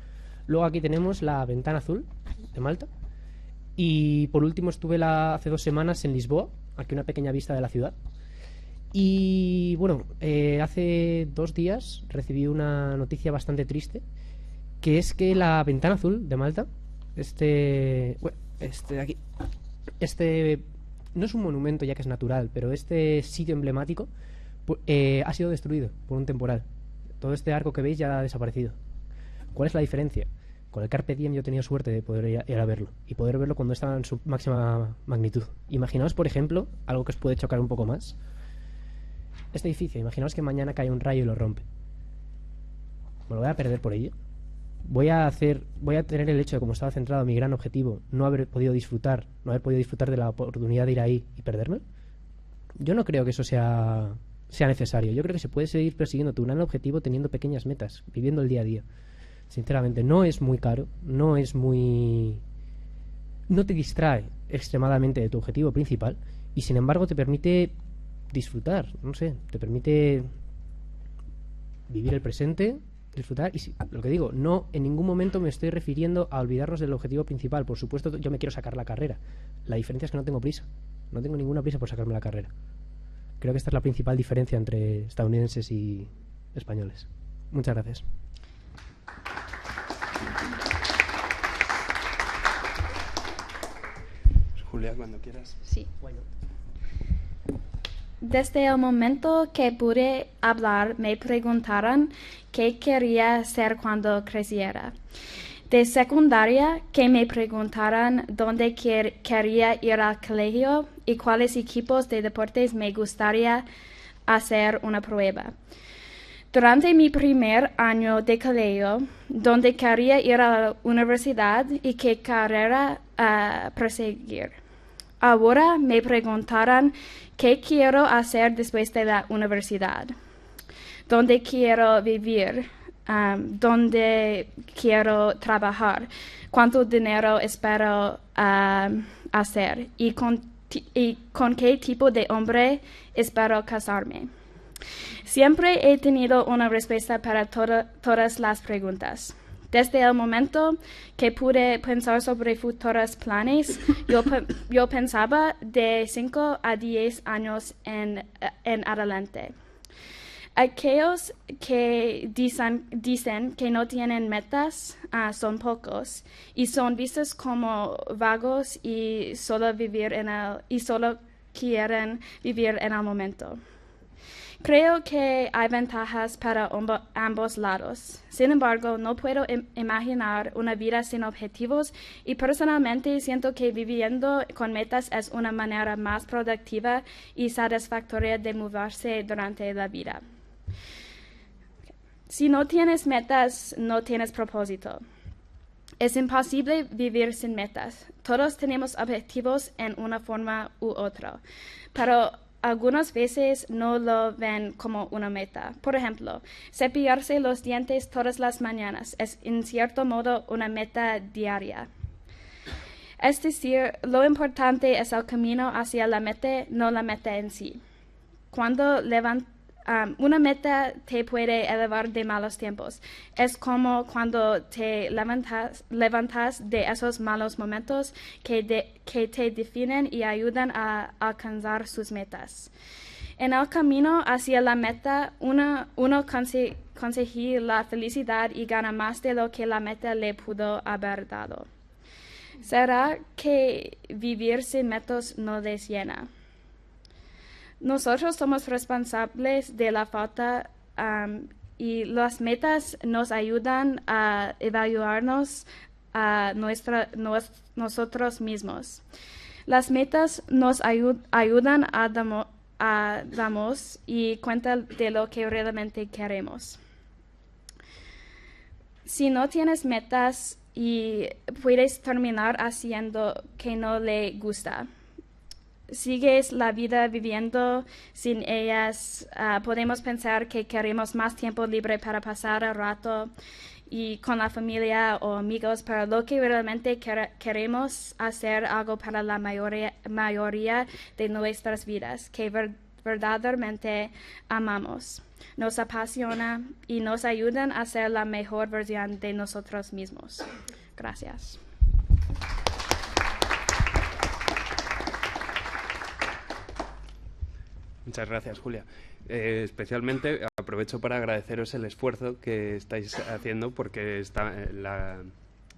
Luego aquí tenemos la Ventana Azul de Malta. Y por último estuve hace 2 semanas en Lisboa, aquí una pequeña vista de la ciudad. Y bueno, hace 2 días recibí una noticia bastante triste, que es que la Ventana Azul de Malta, este de aquí, no es un monumento ya que es natural, pero este sitio emblemático ha sido destruido por un temporal. Todo este arco que veis ya ha desaparecido. ¿Cuál es la diferencia? Con el Carpe Diem yo he tenido suerte de poder ir a verlo, y poder verlo cuando estaba en su máxima magnitud. Imaginaos, por ejemplo, algo que os puede chocar un poco más. Este edificio, imaginaos que mañana cae un rayo y lo rompe. ¿Me lo voy a perder por ello? Voy a tener el hecho de, como estaba centrado en mi gran objetivo, no haber podido disfrutar de la oportunidad de ir ahí y perderme. Yo no creo que eso sea necesario. Yo creo que se puede seguir persiguiendo tu gran objetivo teniendo pequeñas metas, viviendo el día a día. Sinceramente, no es muy caro, no te distrae extremadamente de tu objetivo principal y sin embargo te permite disfrutar, no sé, te permite vivir el presente, disfrutar. Y lo que digo, no en ningún momento me estoy refiriendo a olvidarnos del objetivo principal. Por supuesto, yo me quiero sacar la carrera. La diferencia es que no tengo prisa, no tengo ninguna prisa por sacarme la carrera. Creo que esta es la principal diferencia entre estadounidenses y españoles. Muchas gracias. Julia, cuando quieras. Sí. Desde el momento que pude hablar, me preguntaron qué quería ser cuando creciera. De secundaria, que me preguntaron dónde quería ir al colegio y cuáles equipos de deportes me gustaría hacer una prueba. Durante mi primer año de colegio, donde quería ir a la universidad y qué carrera perseguir. Ahora me preguntaron qué quiero hacer después de la universidad, dónde quiero vivir, dónde quiero trabajar, cuánto dinero espero hacer y con qué tipo de hombre espero casarme. Siempre he tenido una respuesta para todas las preguntas. Desde el momento que pude pensar sobre futuros planes, yo pensaba de 5 a 10 años en adelante. Aquellos que dicen que no tienen metas son pocos y son vistos como vagos y solo quieren vivir en el momento. Creo que hay ventajas para ambos lados. Sin embargo, no puedo imaginar una vida sin objetivos y personalmente siento que viviendo con metas es una manera más productiva y satisfactoria de moverse durante la vida. Si no tienes metas, no tienes propósito. Es imposible vivir sin metas. Todos tenemos objetivos en una forma u otra, pero algunas veces no lo ven como una meta. Por ejemplo, cepillarse los dientes todas las mañanas es en cierto modo una meta diaria. Es decir, lo importante es el camino hacia la meta, no la meta en sí. Cuando una meta te puede elevar de malos tiempos. Es como cuando te levantas de esos malos momentos que te definen y ayudan a alcanzar sus metas. En el camino hacia la meta, uno consigue la felicidad y gana más de lo que la meta le pudo haber dado. ¿Será que vivir sin metas no les llena? Nosotros somos responsables de la falta y las metas nos ayudan a evaluarnos a nosotros mismos. Las metas nos ayudan a darnos y cuenta de lo que realmente queremos. Si no tienes metas y puedes terminar haciendo que no le gusta. Sigues la vida viviendo sin ellas, podemos pensar que queremos más tiempo libre para pasar el rato y con la familia o amigos, pero lo que realmente queremos hacer algo para la mayoría de nuestras vidas, que verdaderamente amamos, nos apasiona y nos ayudan a ser la mejor versión de nosotros mismos. Gracias. Muchas gracias, Julia. Especialmente aprovecho para agradeceros el esfuerzo que estáis haciendo porque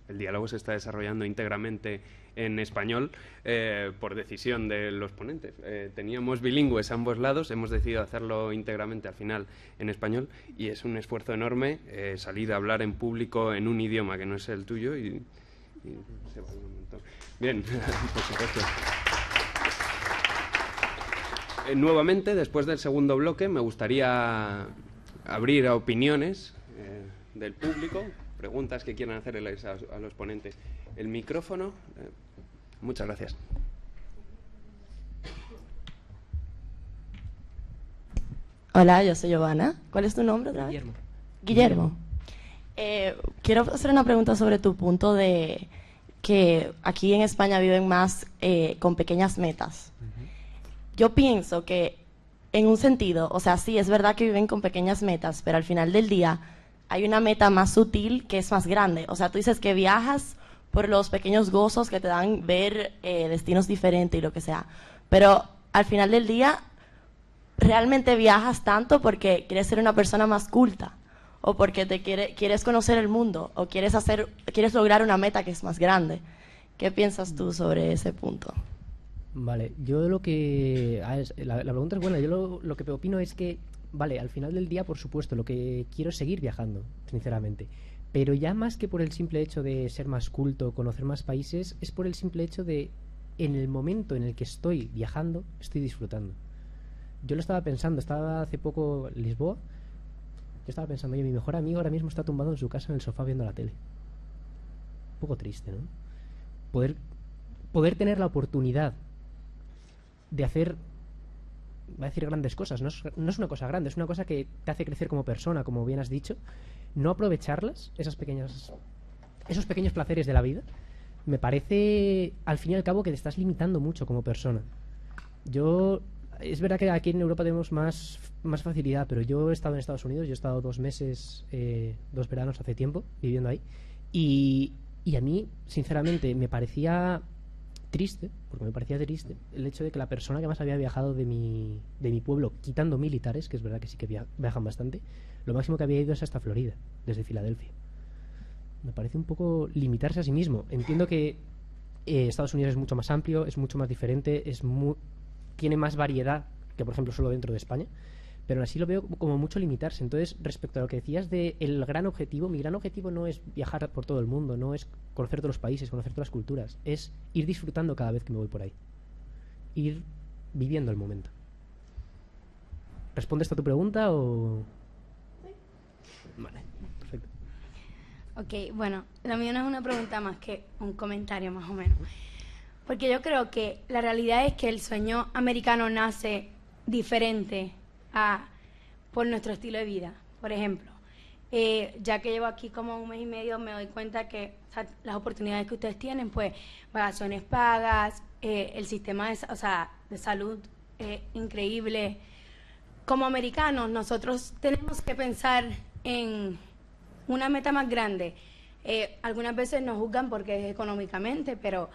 el diálogo se está desarrollando íntegramente en español por decisión de los ponentes. Teníamos bilingües a ambos lados, hemos decidido hacerlo íntegramente al final en español y es un esfuerzo enorme salir a hablar en público en un idioma que no es el tuyo y se va un montón. Bien, por supuesto. Nuevamente, después del segundo bloque, me gustaría abrir a opiniones del público, preguntas que quieran hacerles a los ponentes. El micrófono. Muchas gracias. Hola, yo soy Giovanna. ¿Cuál es tu nombre otra vez? Guillermo. Quiero hacer una pregunta sobre tu punto de que aquí en España viven más con pequeñas metas. Yo pienso que en un sentido, o sea, sí, es verdad que viven con pequeñas metas, pero al final del día hay una meta más sutil que es más grande. O sea, tú dices que viajas por los pequeños gozos que te dan ver destinos diferentes y lo que sea, pero al final del día realmente viajas tanto porque quieres ser una persona más culta o porque quieres conocer el mundo o quieres lograr una meta que es más grande. ¿Qué piensas tú sobre ese punto? Vale, yo lo que... La pregunta es buena. Yo lo que opino es que, vale, al final del día, por supuesto, lo que quiero es seguir viajando, sinceramente. Pero ya más que por el simple hecho de ser más culto, conocer más países, es por el simple hecho de, en el momento en el que estoy viajando, estoy disfrutando. Yo lo estaba pensando, estaba hace poco en Lisboa, yo estaba pensando, oye, mi mejor amigo ahora mismo está tumbado en su casa en el sofá viendo la tele. Un poco triste, ¿no? Poder tener la oportunidad de hacer, voy a decir grandes cosas, no es una cosa grande, es una cosa que te hace crecer como persona, como bien has dicho. No aprovecharlas, esos pequeños placeres de la vida, me parece al fin y al cabo que te estás limitando mucho como persona. Yo es verdad que aquí en Europa tenemos más facilidad, pero yo he estado en Estados Unidos, yo he estado 2 meses, 2 veranos hace tiempo viviendo ahí, y a mí, sinceramente, me parecía triste, el hecho de que la persona que más había viajado de mi pueblo, quitando militares, que es verdad que sí que viajan bastante, lo máximo que había ido es hasta Florida, desde Filadelfia. Me parece un poco limitarse a sí mismo. Entiendo que Estados Unidos es mucho más amplio, es mucho más diferente, tiene más variedad que, por ejemplo, solo dentro de España, pero así lo veo como mucho limitarse. Entonces, respecto a lo que decías de el gran objetivo, mi gran objetivo no es viajar por todo el mundo, no es conocer todos los países, conocer todas las culturas, es ir disfrutando cada vez que me voy por ahí, ir viviendo el momento. ¿Responde esta tu pregunta o...? Sí. Vale, perfecto. Ok, bueno, lo mío no es una pregunta más que un comentario más o menos. Porque yo creo que la realidad es que el sueño americano nace diferente por nuestro estilo de vida. Por ejemplo, ya que llevo aquí como 1 mes y medio, me doy cuenta que las oportunidades que ustedes tienen, pues vacaciones pagas, el sistema de salud increíble. Como americanos, nosotros tenemos que pensar en una meta más grande. Algunas veces nos juzgan porque es económicamente, pero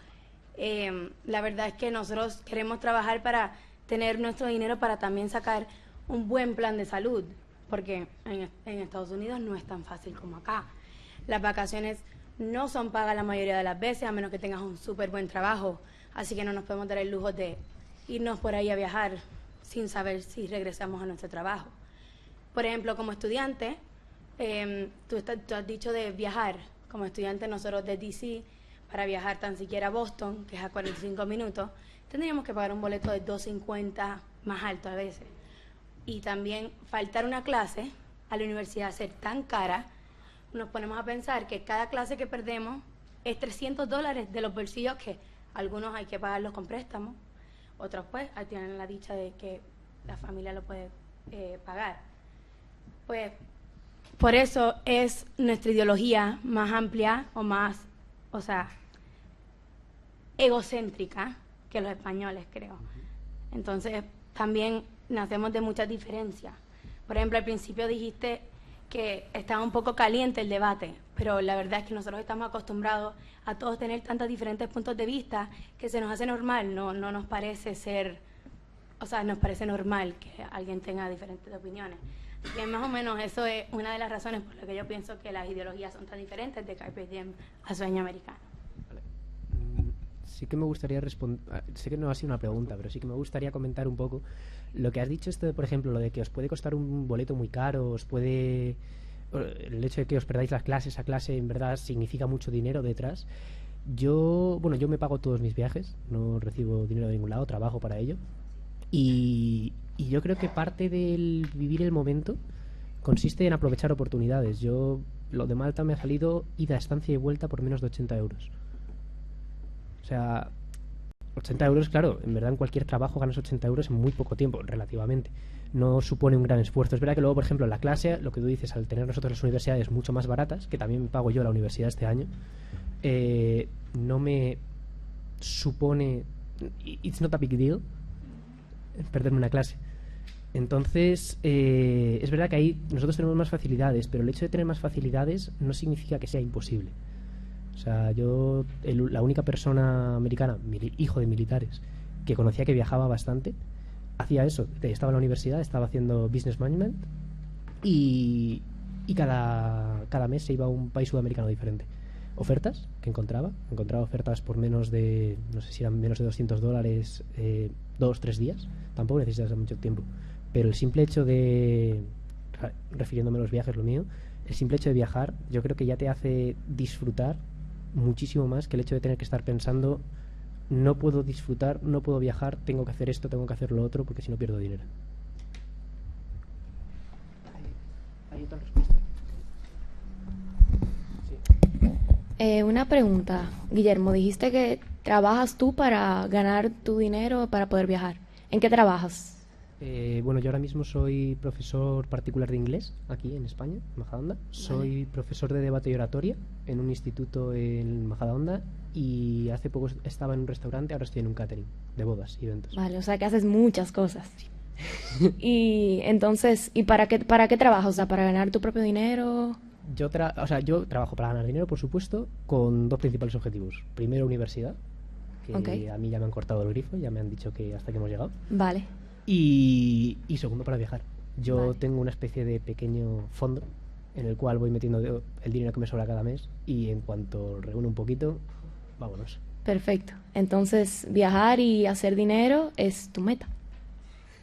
la verdad es que nosotros queremos trabajar para tener nuestro dinero para también sacar un buen plan de salud, porque en Estados Unidos no es tan fácil como acá. Las vacaciones no son pagas la mayoría de las veces, a menos que tengas un súper buen trabajo, así que no nos podemos dar el lujo de irnos por ahí a viajar sin saber si regresamos a nuestro trabajo. Por ejemplo, como estudiante, tú has dicho de viajar. Como estudiante, nosotros de DC, para viajar tan siquiera a Boston, que es a 45 minutos, tendríamos que pagar un boleto de $2.50 más alto a veces. Y también faltar una clase a la universidad, ser tan cara, nos ponemos a pensar que cada clase que perdemos es $300 de los bolsillos, que algunos hay que pagarlos con préstamos, otros pues tienen la dicha de que la familia lo puede pagar. Pues por eso es nuestra ideología más amplia o más, egocéntrica que los españoles, creo. Entonces, también nacemos de muchas diferencias. Por ejemplo, al principio dijiste que estaba un poco caliente el debate, pero la verdad es que nosotros estamos acostumbrados a todos tener tantos diferentes puntos de vista que se nos hace normal, no nos parece nos parece normal que alguien tenga diferentes opiniones. Así que más o menos eso es una de las razones por las que yo pienso que las ideologías son tan diferentes de Carpe Diem a Sueño Americano. Vale. Sí que me gustaría responder, sé que no ha sido una pregunta, pero sí que me gustaría comentar un poco lo que has dicho, esto de, por ejemplo, lo de que os puede costar un boleto muy caro, el hecho de que os perdáis las clases, esa clase en verdad significa mucho dinero detrás. Yo me pago todos mis viajes, no recibo dinero de ningún lado, trabajo para ello. Y yo creo que parte del vivir el momento consiste en aprovechar oportunidades. Lo de Malta me ha salido ida, estancia y vuelta por menos de 80 euros. O sea, 80 euros, claro, en verdad en cualquier trabajo ganas 80 euros en muy poco tiempo, relativamente. No supone un gran esfuerzo. Es verdad que luego, por ejemplo, en la clase, lo que tú dices, al tener nosotros las universidades mucho más baratas, que también pago yo la universidad este año, no me supone... It's not a big deal perderme una clase. Entonces, es verdad que ahí nosotros tenemos más facilidades, pero el hecho de tener más facilidades no significa que sea imposible. O sea, la única persona americana, hijo de militares, que conocía que viajaba bastante, hacía eso. Estaba en la universidad, estaba haciendo business management y cada mes se iba a un país sudamericano diferente. Ofertas que encontraba ofertas por menos de, no sé si eran menos de $200, 2-3 días. Tampoco necesitas mucho tiempo, pero el simple hecho de, refiriéndome a los viajes, lo mío, el simple hecho de viajar, yo creo que ya te hace disfrutar muchísimo más que el hecho de tener que estar pensando: no puedo disfrutar, no puedo viajar, tengo que hacer esto, tengo que hacer lo otro, porque si no pierdo dinero. ¿Hay otra respuesta? Una pregunta, Guillermo. Dijiste que trabajas tú para ganar tu dinero para poder viajar. ¿En qué trabajas? Bueno, yo ahora mismo soy profesor particular de inglés aquí en España, en Majadahonda. Soy profesor de debate y oratoria en un instituto en Majadahonda y hace poco estaba en un restaurante, ahora estoy en un catering de bodas y eventos. Vale, o sea que haces muchas cosas. Y entonces, ¿y para qué trabajas? O sea, ¿para ganar tu propio dinero? Yo trabajo para ganar dinero, por supuesto, con dos principales objetivos. Primero, universidad, que a mí ya me han cortado el grifo, ya me han dicho que hasta que hemos llegado. Vale. Y segundo, para viajar. Yo tengo una especie de pequeño fondo en el cual voy metiendo el dinero que me sobra cada mes y en cuanto reúno un poquito, vámonos. Perfecto. Entonces, viajar y hacer dinero es tu meta.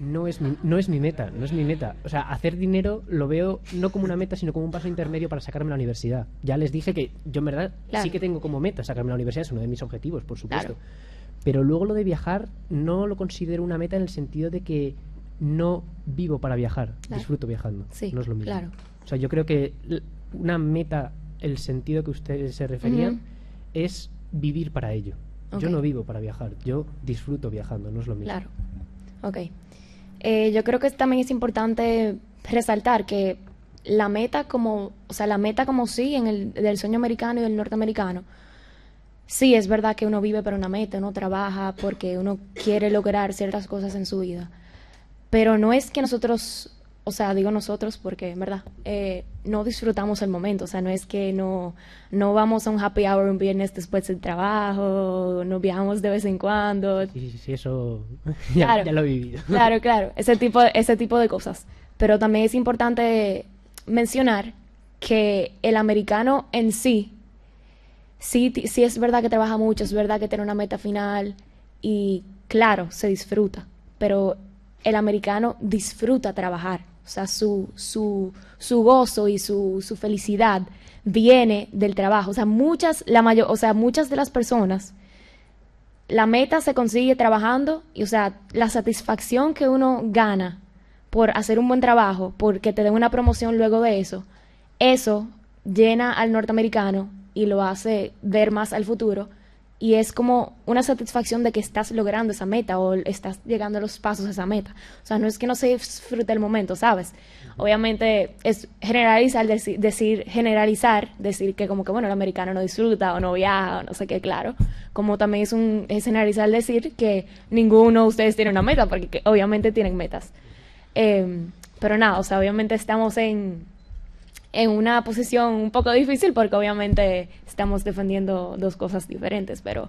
No es mi meta. O sea, hacer dinero lo veo no como una meta, sino como un paso intermedio para sacarme a la universidad. Ya les dije que yo en verdad sí que tengo como meta sacarme a la universidad, es uno de mis objetivos, por supuesto. Claro. Pero luego lo de viajar no lo considero una meta en el sentido de que no vivo para viajar, disfruto viajando. Sí, no es lo mismo. Claro. O sea, yo creo que una meta, el sentido que ustedes se referían, es vivir para ello. Yo no vivo para viajar, yo disfruto viajando, no es lo mismo. Claro. Ok. Yo creo que también es importante resaltar que la meta como sí en del sueño americano y del norteamericano, sí es verdad que uno vive para una meta, uno trabaja porque uno quiere lograr ciertas cosas en su vida, pero no es que nosotros, o sea, digo nosotros porque en verdad no disfrutamos el momento, o sea, no es que no vamos a un happy hour un viernes después del trabajo, no viajamos de vez en cuando. Sí, eso ya lo he vivido. Claro, ese tipo de cosas. Pero también es importante mencionar que el americano en sí es verdad que trabaja mucho, es verdad que tiene una meta final y claro, se disfruta, pero el americano disfruta trabajar. O sea, su gozo y su felicidad viene del trabajo. O sea, muchas de las personas, la meta se consigue trabajando y, o sea, la satisfacción que uno gana por hacer un buen trabajo, porque te den una promoción luego de eso llena al norteamericano y lo hace ver más al futuro. Y es como una satisfacción de que estás logrando esa meta o estás llegando a los pasos a esa meta. O sea, no es que no se disfrute el momento, ¿sabes? Obviamente es generalizar, decir que como que, bueno, el americano no disfruta o no viaja o no sé qué, claro. Como también es generalizar decir que ninguno de ustedes tiene una meta, porque obviamente tienen metas. Pero nada, o sea, obviamente estamos en una posición un poco difícil porque obviamente estamos defendiendo dos cosas diferentes, pero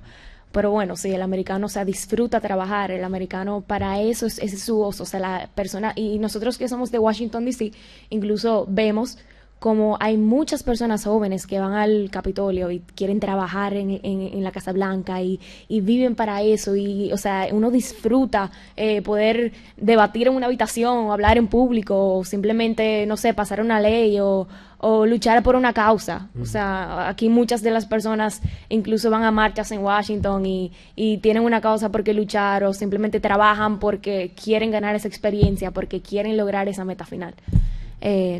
bueno, sí, el americano, o sea, disfruta trabajar, el americano para eso es su gozo, o sea, la persona, y nosotros que somos de Washington, D.C., incluso vemos como hay muchas personas jóvenes que van al Capitolio y quieren trabajar en la Casa Blanca y viven para eso y, o sea, uno disfruta poder debatir en una habitación o hablar en público o simplemente, no sé, pasar una ley o luchar por una causa. O sea, aquí muchas de las personas incluso van a marchas en Washington y tienen una causa por qué luchar o simplemente trabajan porque quieren ganar esa experiencia, porque quieren lograr esa meta final.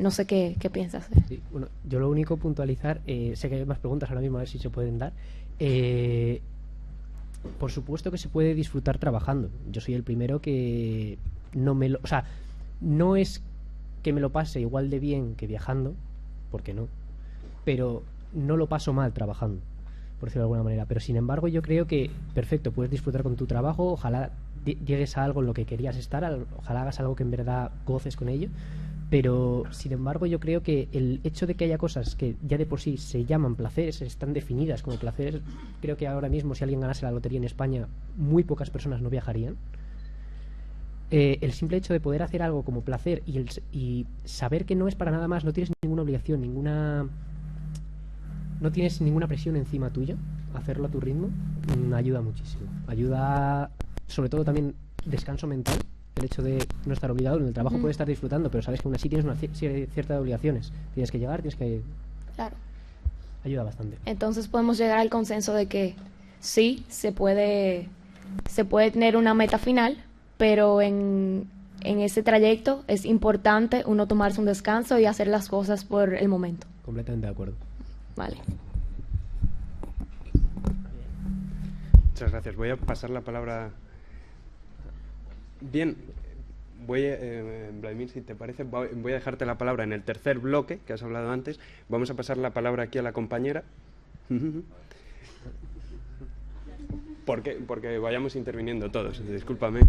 No sé qué piensas. Sí, bueno, yo lo único puntualizar, sé que hay más preguntas ahora mismo, a ver si se pueden dar. Por supuesto que se puede disfrutar trabajando. Yo soy el primero que o sea, no es que me lo pase igual de bien que viajando, porque no, pero no lo paso mal trabajando, por decirlo de alguna manera. Pero sin embargo yo creo que, perfecto, puedes disfrutar con tu trabajo, ojalá llegues a algo en lo que querías estar, ojalá hagas algo que en verdad goces con ello. Pero, sin embargo, yo creo que el hecho de que haya cosas que ya de por sí se llaman placeres, están definidas como placeres, creo que ahora mismo si alguien ganase la lotería en España, muy pocas personas no viajarían. El simple hecho de poder hacer algo como placer y saber que no es para nada más, no tienes ninguna obligación, no tienes ninguna presión encima tuya, hacerlo a tu ritmo, ayuda muchísimo. Ayuda, sobre todo también, descanso mental. El hecho de no estar obligado, en el trabajo puedes estar disfrutando, pero sabes que aún así tienes una cierta de obligaciones. Tienes que llegar, tienes que... Claro. Ayuda bastante. Entonces podemos llegar al consenso de que sí, se puede tener una meta final, pero en ese trayecto es importante uno tomarse un descanso y hacer las cosas por el momento. Completamente de acuerdo. Vale. Muchas gracias. Voy a pasar la palabra... Bien, Vladimir, si te parece, voy a dejarte la palabra en el tercer bloque que has hablado antes. Vamos a pasar la palabra aquí a la compañera. Porque vayamos interviniendo todos, discúlpame.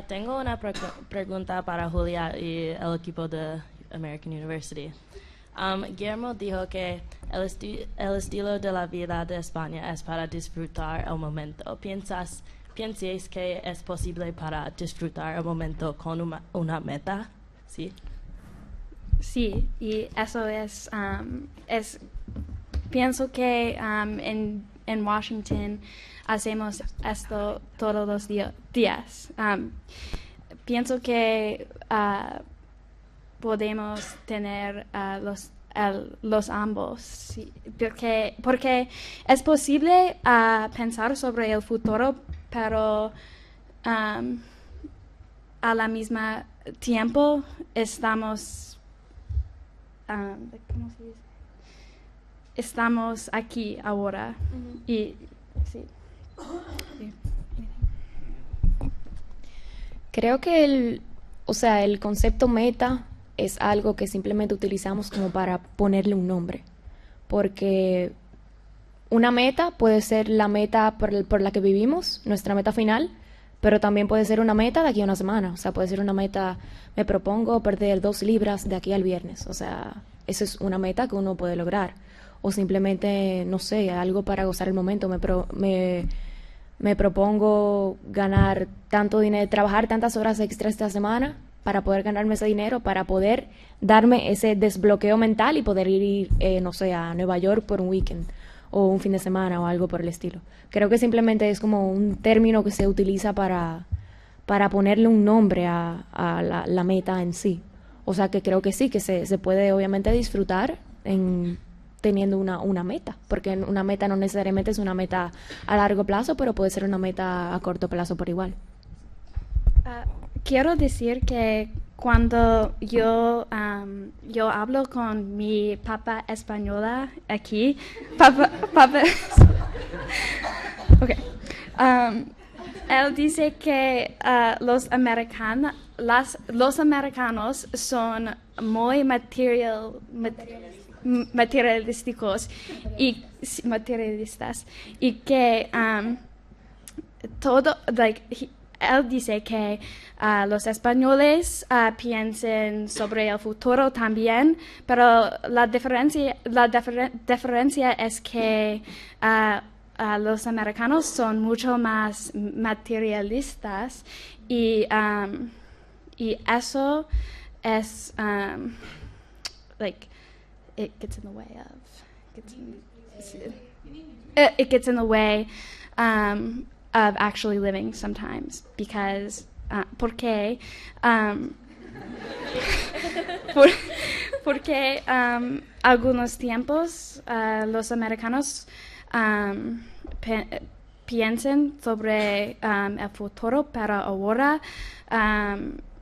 Tengo una pregunta para Julia y el equipo de American University. Guillermo dijo que el estilo de la vida de España es para disfrutar el momento. ¿Piensas que es posible para disfrutar el momento con una meta? ¿Sí? Sí, y eso pienso que en Washington hacemos esto todos los días. Pienso que podemos tener los ambos, sí, porque es posible pensar sobre el futuro, pero a la misma tiempo estamos, ¿cómo se dice? Estamos aquí ahora. Y sí. Creo que el concepto meta es algo que simplemente utilizamos como para ponerle un nombre, porque una meta puede ser la meta por la que vivimos, nuestra meta final, pero también puede ser una meta de aquí a una semana. O sea, puede ser una meta, me propongo perder 2 libras de aquí al viernes. O sea, eso es una meta que uno puede lograr. O simplemente, no sé, algo para gozar el momento. Me propongo ganar tanto dinero, trabajar tantas horas extras esta semana para poder ganarme ese dinero, para poder darme ese desbloqueo mental y poder ir, no sé, a Nueva York por un weekend o un fin de semana o algo por el estilo. Creo que simplemente es como un término que se utiliza para ponerle un nombre a la meta en sí. O sea, que creo que sí, que se puede obviamente disfrutar teniendo una meta, porque una meta no necesariamente es una meta a largo plazo, pero puede ser una meta a corto plazo por igual. Quiero decir que cuando yo hablo con mi papá española aquí, okay. Él dice que los americanos son muy materialistas y que todo, él dice que los españoles piensan sobre el futuro también, pero la diferencia es que los americanos son mucho más materialistas y eso es it gets in the way of actually living sometimes, because porque algunos tiempos los americanos piensan sobre el futuro, pero ahora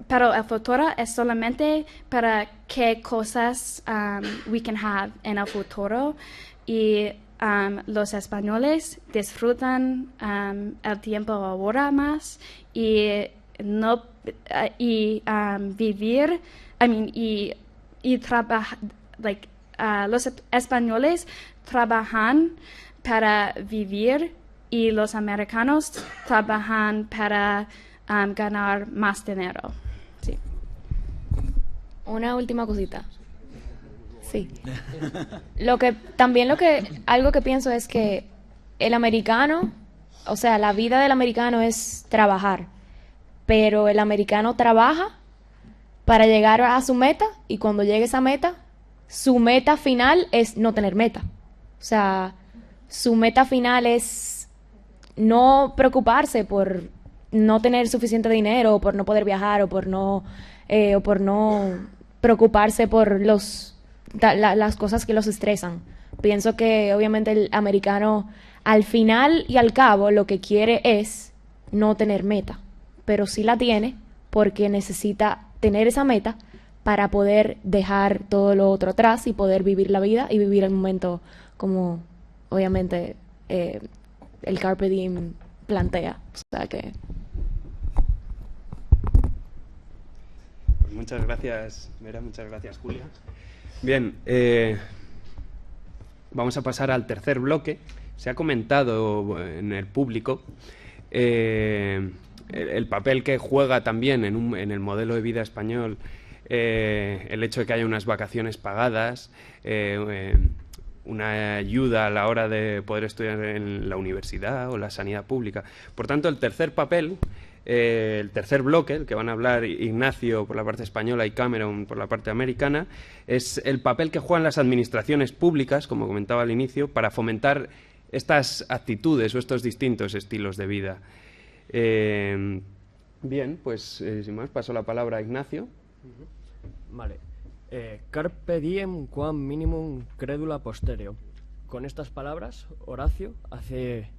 pero el futuro es solamente para qué cosas we can have en el futuro, y los españoles disfrutan el tiempo ahora más y vivir, y trabajar, los españoles trabajan para vivir y los americanos trabajan para ganar más dinero. Sí. Una última cosita. Sí. Algo que pienso es que el americano, o sea, la vida del americano es trabajar, pero el americano trabaja para llegar a su meta, y cuando llegue esa meta, su meta final es no tener meta. O sea, su meta final es no preocuparse por no tener suficiente dinero, o por no poder viajar, o por no preocuparse por las cosas que los estresan. Pienso que obviamente el americano al final y al cabo lo que quiere es no tener meta, pero sí la tiene porque necesita tener esa meta para poder dejar todo lo otro atrás y poder vivir la vida y vivir el momento como obviamente el Carpe Diem plantea. O sea que... Muchas gracias, Vera, muchas gracias, Julia. Bien, vamos a pasar al tercer bloque. Se ha comentado en el público el papel que juega también en el modelo de vida español el hecho de que haya unas vacaciones pagadas, una ayuda a la hora de poder estudiar en la universidad o la sanidad pública. Por tanto, el tercer papel, el tercer bloque, el que van a hablar Ignacio por la parte española y Cameron por la parte americana, es el papel que juegan las administraciones públicas, como comentaba al inicio, para fomentar estas actitudes o estos distintos estilos de vida. Bien, pues sin más, paso la palabra a Ignacio. Vale. Carpe diem quam minimum credula postereo. Con estas palabras, Horacio, hace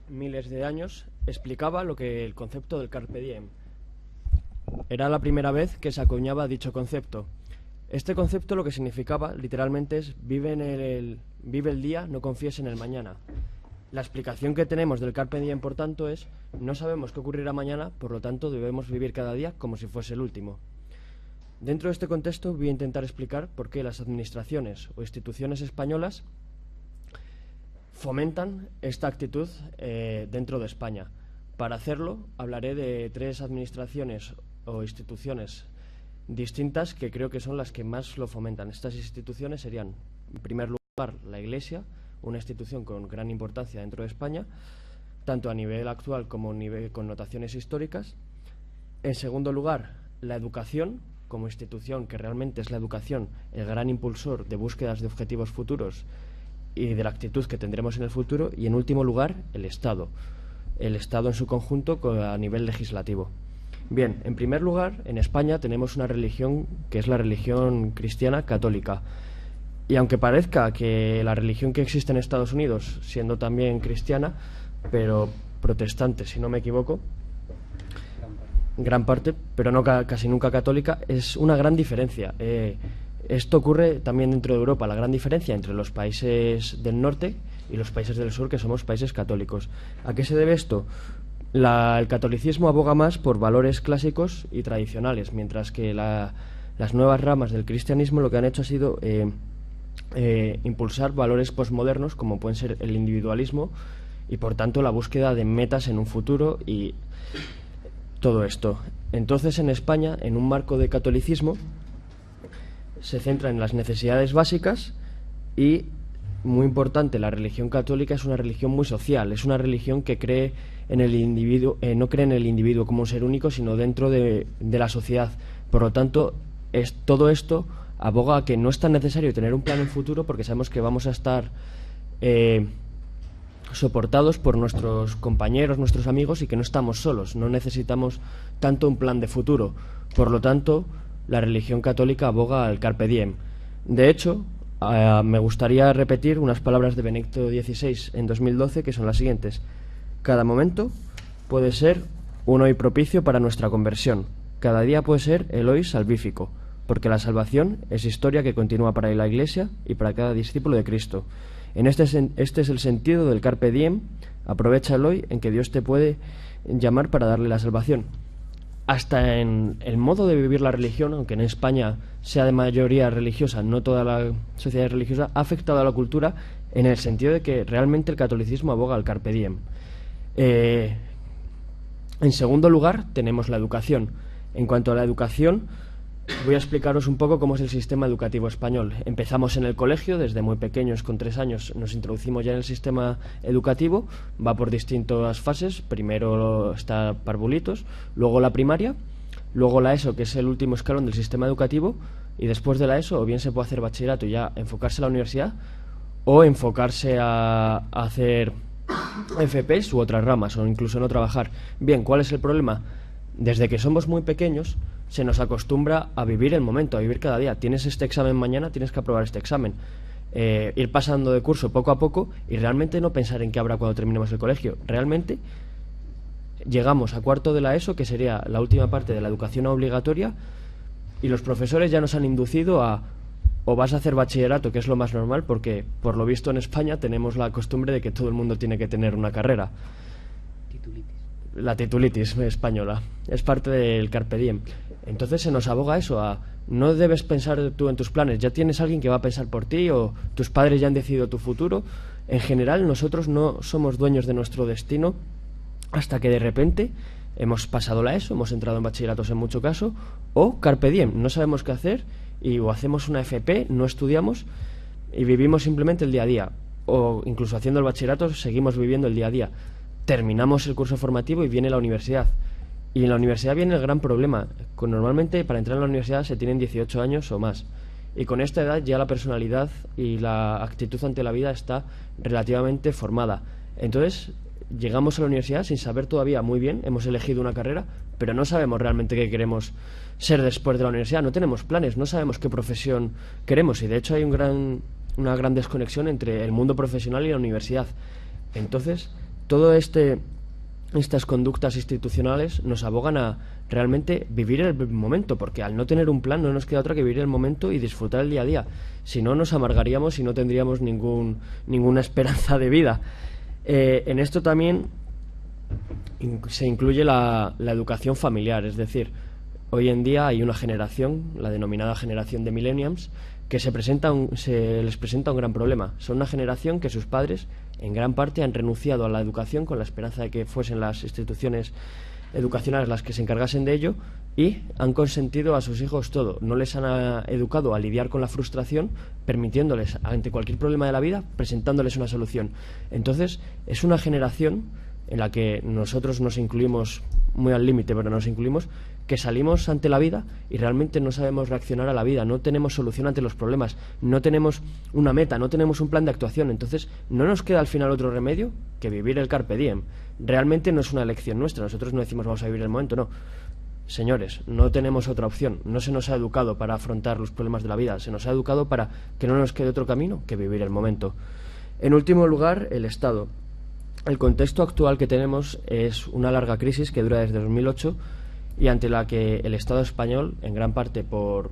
miles de años, explicaba lo que el concepto del carpe diem. Era la primera vez que se acuñaba dicho concepto. Este concepto lo que significaba literalmente es vive el día, no confíes en el mañana. La explicación que tenemos del carpe diem, por tanto, es no sabemos qué ocurrirá mañana, por lo tanto debemos vivir cada día como si fuese el último. Dentro de este contexto voy a intentar explicar por qué las administraciones o instituciones españolas fomentan esta actitud dentro de España. Para hacerlo hablaré de 3 administraciones o instituciones distintas que creo que son las que más lo fomentan. Estas instituciones serían, en primer lugar, la Iglesia, una institución con gran importancia dentro de España, tanto a nivel actual como a nivel de connotaciones históricas. En segundo lugar, la educación, como institución que realmente es la educación el gran impulsor de búsquedas de objetivos futuros y de la actitud que tendremos en el futuro. Y en último lugar, el Estado en su conjunto a nivel legislativo. Bien, en primer lugar, en España tenemos una religión que es la religión cristiana católica. Y aunque parezca que la religión que existe en Estados Unidos, siendo también cristiana, pero protestante, si no me equivoco, gran parte, pero no casi nunca católica, es una gran diferencia. Esto ocurre también dentro de Europa, la gran diferencia entre los países del norte y los países del sur, que somos países católicos. ¿A qué se debe esto? El catolicismo aboga más por valores clásicos y tradicionales, mientras que las nuevas ramas del cristianismo lo que han hecho ha sido impulsar valores posmodernos, como pueden ser el individualismo y, por tanto, la búsqueda de metas en un futuro y todo esto. Entonces, en España, en un marco de catolicismo, se centra en las necesidades básicas y, muy importante, la religión católica es una religión muy social, es una religión que cree en el individuo, no cree en el individuo como un ser único, sino dentro de la sociedad. Por lo tanto, todo esto aboga a que no es tan necesario tener un plan en futuro, porque sabemos que vamos a estar soportados por nuestros compañeros, nuestros amigos, y que no estamos solos, no necesitamos tanto un plan de futuro. Por lo tanto, la religión católica aboga al carpe diem. De hecho, me gustaría repetir unas palabras de Benedicto XVI en 2012, que son las siguientes: cada momento puede ser un hoy propicio para nuestra conversión, cada día puede ser el hoy salvífico, porque la salvación es historia que continúa para la Iglesia y para cada discípulo de Cristo. Este es el sentido del carpe diem. Aprovecha el hoy en que Dios te puede llamar para darle la salvación. Hasta en el modo de vivir la religión, aunque en España sea de mayoría religiosa, no toda la sociedad es religiosa, ha afectado a la cultura en el sentido de que realmente el catolicismo aboga al carpe diem. En segundo lugar, tenemos la educación. En cuanto a la educación, voy a explicaros un poco cómo es el sistema educativo español. Empezamos en el colegio, desde muy pequeños, con 3 años, nos introducimos ya en el sistema educativo, va por distintas fases. Primero está parvulitos, luego la primaria, luego la ESO, que es el último escalón del sistema educativo, y después de la ESO o bien se puede hacer bachillerato y ya enfocarse a la universidad, o enfocarse a hacer FPs u otras ramas, o incluso no trabajar. Bien, ¿cuál es el problema? Desde que somos muy pequeños se nos acostumbra a vivir el momento, a vivir cada día. Tienes este examen mañana, tienes que aprobar este examen. Ir pasando de curso poco a poco y realmente no pensar en qué habrá cuando terminemos el colegio. Realmente llegamos a cuarto de la ESO, que sería la última parte de la educación obligatoria, y los profesores ya nos han inducido a o vas a hacer bachillerato, que es lo más normal, porque por lo visto en España tenemos la costumbre de que todo el mundo tiene que tener una carrera. la titulitis española, es parte del carpe diem. Entonces se nos aboga eso, a no debes pensar tú en tus planes, ya tienes alguien que va a pensar por ti, o tus padres ya han decidido tu futuro. En general, nosotros no somos dueños de nuestro destino hasta que de repente hemos pasado la ESO, hemos entrado en bachilleratos en mucho caso, o carpe diem, no sabemos qué hacer, y o hacemos una FP, no estudiamos y vivimos simplemente el día a día, o incluso haciendo el bachillerato seguimos viviendo el día a día. Terminamos el curso formativo y viene la universidad. Y en la universidad viene el gran problema. Normalmente para entrar en la universidad se tienen 18 años o más. Y con esta edad ya la personalidad y la actitud ante la vida está relativamente formada. Entonces llegamos a la universidad sin saber todavía muy bien, hemos elegido una carrera, pero no sabemos realmente qué queremos ser después de la universidad. No tenemos planes, no sabemos qué profesión queremos. Y de hecho hay una gran desconexión entre el mundo profesional y la universidad. Entonces todo estas conductas institucionales nos abogan a realmente vivir el momento, porque al no tener un plan no nos queda otra que vivir el momento y disfrutar el día a día. Si no, nos amargaríamos y no tendríamos ninguna esperanza de vida. En esto también se incluye la educación familiar, es decir, hoy en día hay una generación, la denominada generación de millennials, que se les presenta un gran problema. Son una generación que sus padres en gran parte han renunciado a la educación con la esperanza de que fuesen las instituciones educacionales las que se encargasen de ello, y han consentido a sus hijos todo. No les han educado a lidiar con la frustración, permitiéndoles ante cualquier problema de la vida, presentándoles una solución. Entonces es una generación en la que nosotros nos incluimos muy al límite, pero nos incluimos, que salimos ante la vida y realmente no sabemos reaccionar a la vida, no tenemos solución ante los problemas, no tenemos una meta, no tenemos un plan de actuación. Entonces no nos queda al final otro remedio que vivir el carpe diem. Realmente no es una elección nuestra, nosotros no decimos vamos a vivir el momento, no. Señores, no tenemos otra opción, no se nos ha educado para afrontar los problemas de la vida, se nos ha educado para que no nos quede otro camino que vivir el momento. En último lugar, el Estado. El contexto actual que tenemos es una larga crisis que dura desde 2008 y ante la que el Estado español, en gran parte por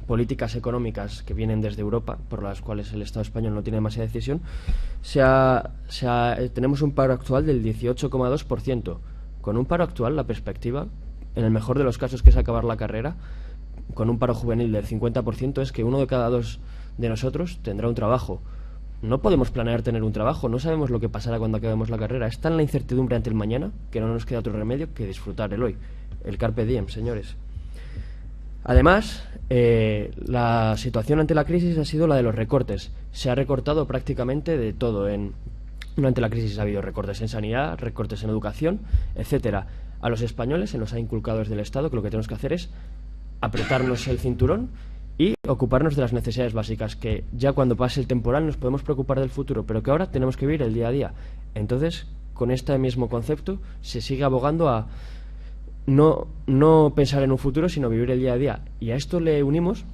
políticas económicas que vienen desde Europa, por las cuales el Estado español no tiene demasiada decisión, tenemos un paro actual del 18,2%. Con un paro actual, la perspectiva, en el mejor de los casos, que es acabar la carrera, con un paro juvenil del 50%, es que 1 de cada 2 de nosotros tendrá un trabajo. No podemos planear tener un trabajo, no sabemos lo que pasará cuando acabemos la carrera. Es tan la incertidumbre ante el mañana que no nos queda otro remedio que disfrutar el hoy. El carpe diem, señores. Además, la situación ante la crisis ha sido la de los recortes. Se ha recortado prácticamente de todo. Durante la crisis ha habido recortes en sanidad, recortes en educación, etcétera. A los españoles se nos ha inculcado desde el Estado que lo que tenemos que hacer es apretarnos el cinturón y ocuparnos de las necesidades básicas, que ya cuando pase el temporal nos podemos preocupar del futuro, pero que ahora tenemos que vivir el día a día. Entonces, con este mismo concepto, se sigue abogando a no pensar en un futuro, sino vivir el día a día. Y a esto le unimos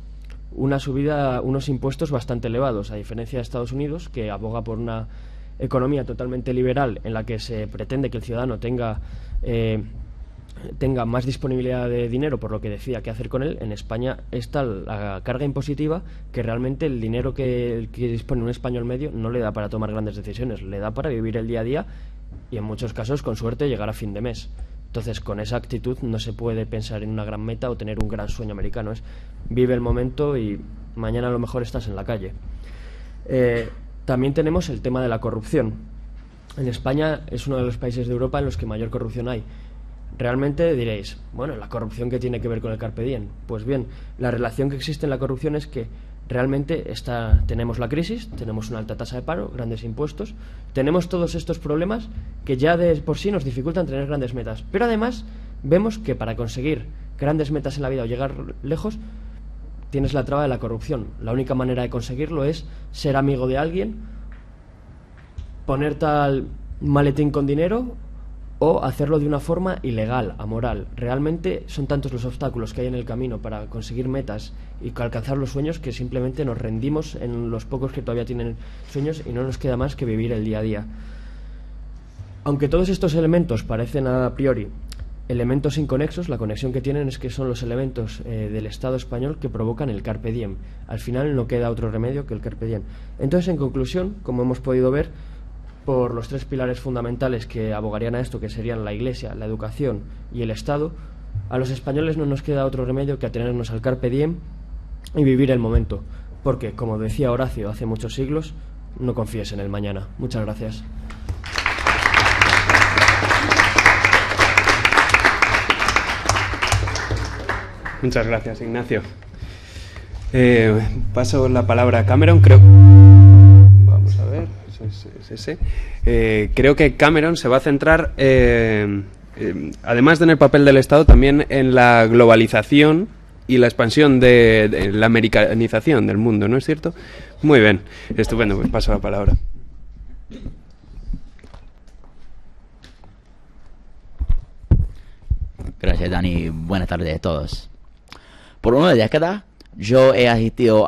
una subida, unos impuestos bastante elevados, a diferencia de Estados Unidos, que aboga por una economía totalmente liberal en la que se pretende que el ciudadano tenga más disponibilidad de dinero por lo que decida qué hacer con él. En España está la carga impositiva que realmente el dinero que dispone un español medio no le da para tomar grandes decisiones, le da para vivir el día a día y en muchos casos, con suerte, llegar a fin de mes. Entonces, con esa actitud no se puede pensar en una gran meta o tener un gran sueño americano. Es vive el momento y mañana a lo mejor estás en la calle. También tenemos el tema de la corrupción. En España es uno de los países de Europa en los que mayor corrupción hay. Realmente diréis, bueno, ¿la corrupción qué tiene que ver con el carpe diem? Pues bien, la relación que existe en la corrupción es que realmente tenemos la crisis, tenemos una alta tasa de paro, grandes impuestos, tenemos todos estos problemas que ya de por sí nos dificultan tener grandes metas. Pero además vemos que para conseguir grandes metas en la vida o llegar lejos, tienes la traba de la corrupción. La única manera de conseguirlo es ser amigo de alguien, poner tal maletín con dinero o hacerlo de una forma ilegal, amoral. Realmente son tantos los obstáculos que hay en el camino para conseguir metas y alcanzar los sueños que simplemente nos rendimos en los pocos que todavía tienen sueños y no nos queda más que vivir el día a día. Aunque todos estos elementos parecen a priori elementos inconexos, la conexión que tienen es que son los elementos del Estado español que provocan el carpe diem. Al final no queda otro remedio que el carpe diem. Entonces, en conclusión, como hemos podido ver, por los 3 pilares fundamentales que abogarían a esto, que serían la Iglesia, la educación y el Estado, a los españoles no nos queda otro remedio que atenernos al carpe diem y vivir el momento, porque, como decía Horacio hace muchos siglos, no confíes en el mañana. Muchas gracias. Muchas gracias, Ignacio. Paso la palabra a Cameron, creo. Vamos a ver. Creo que Cameron se va a centrar, además de en el papel del Estado, también en la globalización y la expansión de la americanización del mundo, ¿no es cierto? Muy bien, estupendo, pues paso la palabra. Gracias, Dani. Buenas tardes a todos. Por una década, yo he asistido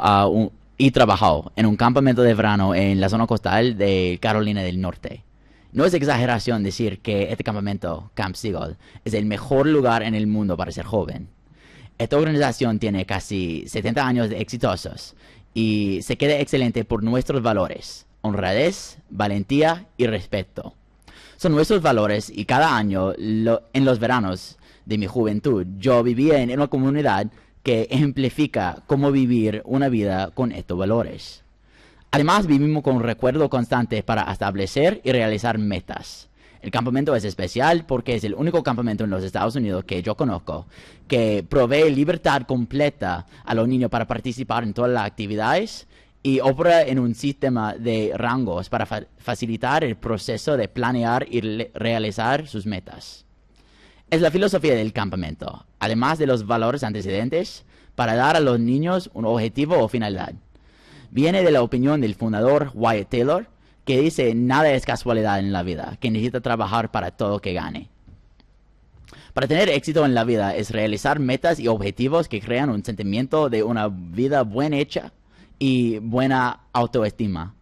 y trabajado en un campamento de verano en la zona costal de Carolina del Norte. No es exageración decir que este campamento, Camp Seagull, es el mejor lugar en el mundo para ser joven. Esta organización tiene casi 70 años de exitosos y se queda excelente por nuestros valores: honradez, valentía y respeto. Son nuestros valores y cada año, en los veranos de mi juventud, yo vivía en una comunidad que ejemplifica cómo vivir una vida con estos valores. Además, vivimos con un recuerdo constante para establecer y realizar metas. El campamento es especial porque es el único campamento en los Estados Unidos que yo conozco que provee libertad completa a los niños para participar en todas las actividades y opera en un sistema de rangos para facilitar el proceso de planear y realizar sus metas. Es la filosofía del campamento, además de los valores antecedentes, para dar a los niños un objetivo o finalidad. Viene de la opinión del fundador Wyatt Taylor, que dice: nada es casualidad en la vida, que necesita trabajar para todo que gane. Para tener éxito en la vida es realizar metas y objetivos que crean un sentimiento de una vida bien hecha y buena autoestima.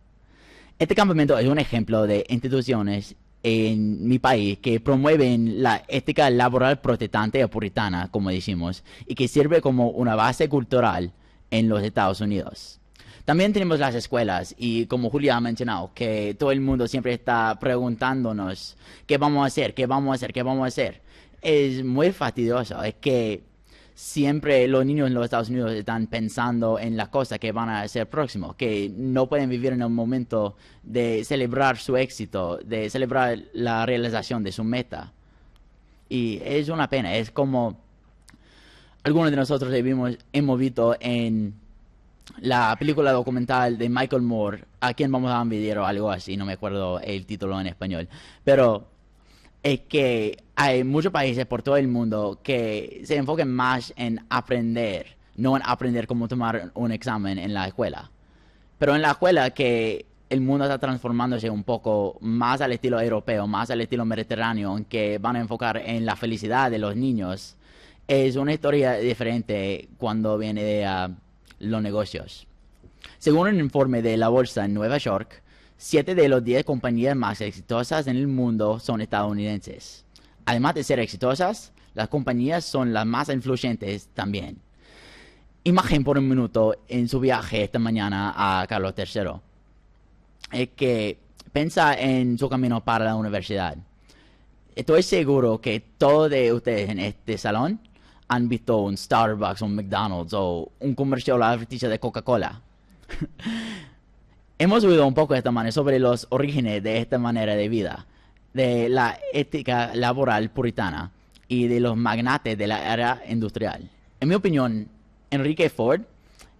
Este campamento es un ejemplo de instituciones en mi país que promueven la ética laboral protestante o puritana, como decimos, y que sirve como una base cultural en los Estados Unidos. También tenemos las escuelas y, como Julia ha mencionado, que todo el mundo siempre está preguntándonos qué vamos a hacer, qué vamos a hacer, qué vamos a hacer. Es muy fastidioso, es que siempre los niños en los Estados Unidos están pensando en las cosas que van a hacer próximo, que no pueden vivir en el momento de celebrar su éxito, de celebrar la realización de su meta. Y es una pena, es como algunos de nosotros hemos visto en la película documental de Michael Moore, A quién vamos a envidiar o algo así, no me acuerdo el título en español, pero es que hay muchos países por todo el mundo que se enfocan más en aprender, no en aprender cómo tomar un examen en la escuela. Pero en la escuela, que el mundo está transformándose un poco más al estilo europeo, más al estilo mediterráneo, en que van a enfocar en la felicidad de los niños, es una historia diferente cuando viene de los negocios. Según un informe de la bolsa en Nueva York, 7 de las 10 compañías más exitosas en el mundo son estadounidenses. Además de ser exitosas, las compañías son las más influyentes también. Imaginen por un minuto en su viaje esta mañana a Carlos III. Es que piensa en su camino para la universidad. Estoy seguro que todos de ustedes en este salón han visto un Starbucks, un McDonald's o un comercial adverticio de Coca-Cola. Hemos oído un poco de esta manera sobre los orígenes de esta manera de vida, de la ética laboral puritana y de los magnates de la era industrial. En mi opinión, Enrique Ford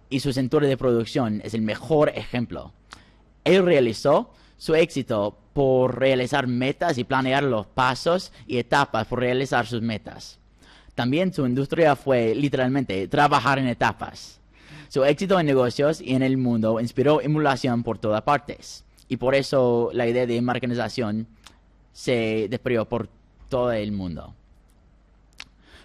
y su centro de producción es el mejor ejemplo. Él realizó su éxito por realizar metas y planear los pasos y etapas por realizar sus metas. También su industria fue literalmente trabajar en etapas. Su éxito en negocios y en el mundo inspiró emulación por todas partes. Y por eso la idea de americanización se desprendió por todo el mundo.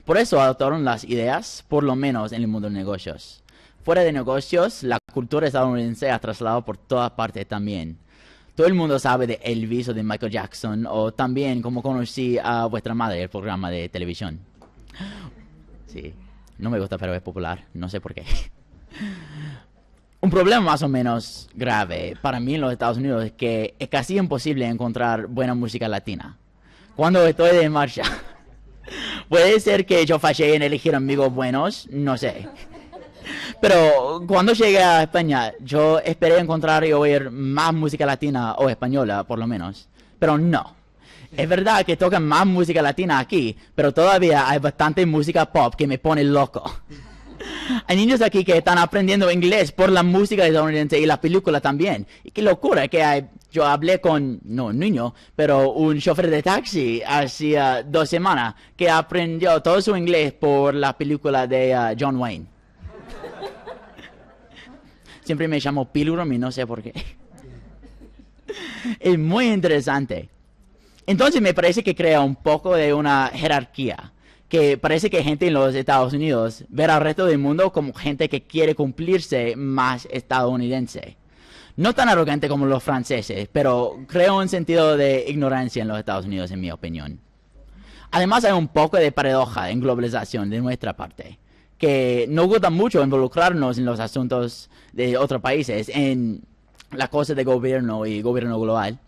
Por eso adoptaron las ideas, por lo menos en el mundo de negocios. Fuera de negocios, la cultura estadounidense ha trasladado por todas partes también. Todo el mundo sabe de Elvis o de Michael Jackson, o también como conocí a vuestra madre, el programa de televisión. Sí, no me gusta, pero es popular, no sé por qué. Un problema más o menos grave para mí en los Estados Unidos es que es casi imposible encontrar buena música latina. Cuando estoy de marcha, puede ser que yo fallé en elegir amigos buenos, no sé. Pero cuando llegué a España, yo esperé encontrar y oír más música latina o española, por lo menos. Pero no. Es verdad que tocan más música latina aquí, pero todavía hay bastante música pop que me pone loco. Hay niños aquí que están aprendiendo inglés por la música estadounidense y la película también. Y qué locura que hay. Yo hablé con, no un niño, pero un chofer de taxi hace 2 semanas que aprendió todo su inglés por la película de John Wayne. Siempre me llamo Pilgrim y no sé por qué. Es muy interesante. Entonces me parece que crea un poco de una jerarquía. Que parece que gente en los Estados Unidos ve al resto del mundo como gente que quiere cumplirse más estadounidense. No tan arrogante como los franceses, pero creo un sentido de ignorancia en los Estados Unidos, en mi opinión. Además hay un poco de paradoja en globalización de nuestra parte, que nos gusta mucho involucrarnos en los asuntos de otros países, en la cosa de gobierno y gobierno global.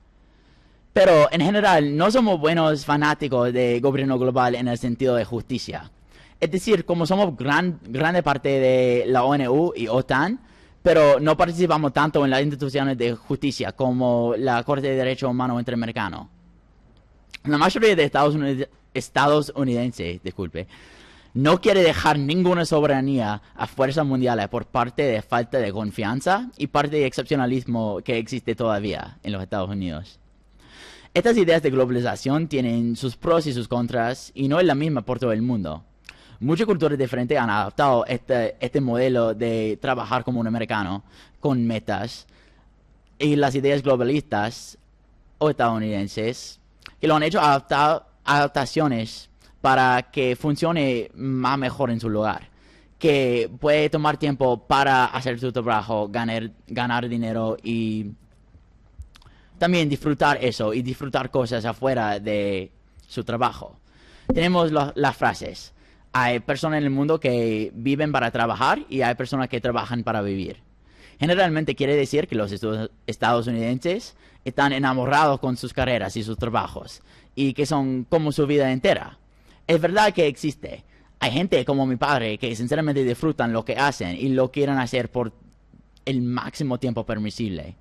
Pero en general no somos buenos fanáticos de gobierno global en el sentido de justicia. Es decir, como somos grande parte de la ONU y OTAN, pero no participamos tanto en las instituciones de justicia como la Corte de Derechos Humanos Interamericano. La mayoría de estadounidenses, no quiere dejar ninguna soberanía a fuerzas mundiales por parte de falta de confianza y parte de excepcionalismo que existe todavía en los Estados Unidos. Estas ideas de globalización tienen sus pros y sus contras y no es la misma por todo el mundo. Muchas culturas diferentes han adoptado este modelo de trabajar como un americano con metas y las ideas globalistas o estadounidenses que lo han hecho adaptaciones para que funcione más mejor en su lugar. Que puede tomar tiempo para hacer su trabajo, ganar dinero y también disfrutar eso y disfrutar cosas afuera de su trabajo. Tenemos las frases. Hay personas en el mundo que viven para trabajar y hay personas que trabajan para vivir. Generalmente quiere decir que los estadounidenses están enamorados con sus carreras y sus trabajos y que son como su vida entera. Es verdad que existe. Hay gente como mi padre que sinceramente disfrutan lo que hacen y lo quieren hacer por el máximo tiempo permisible.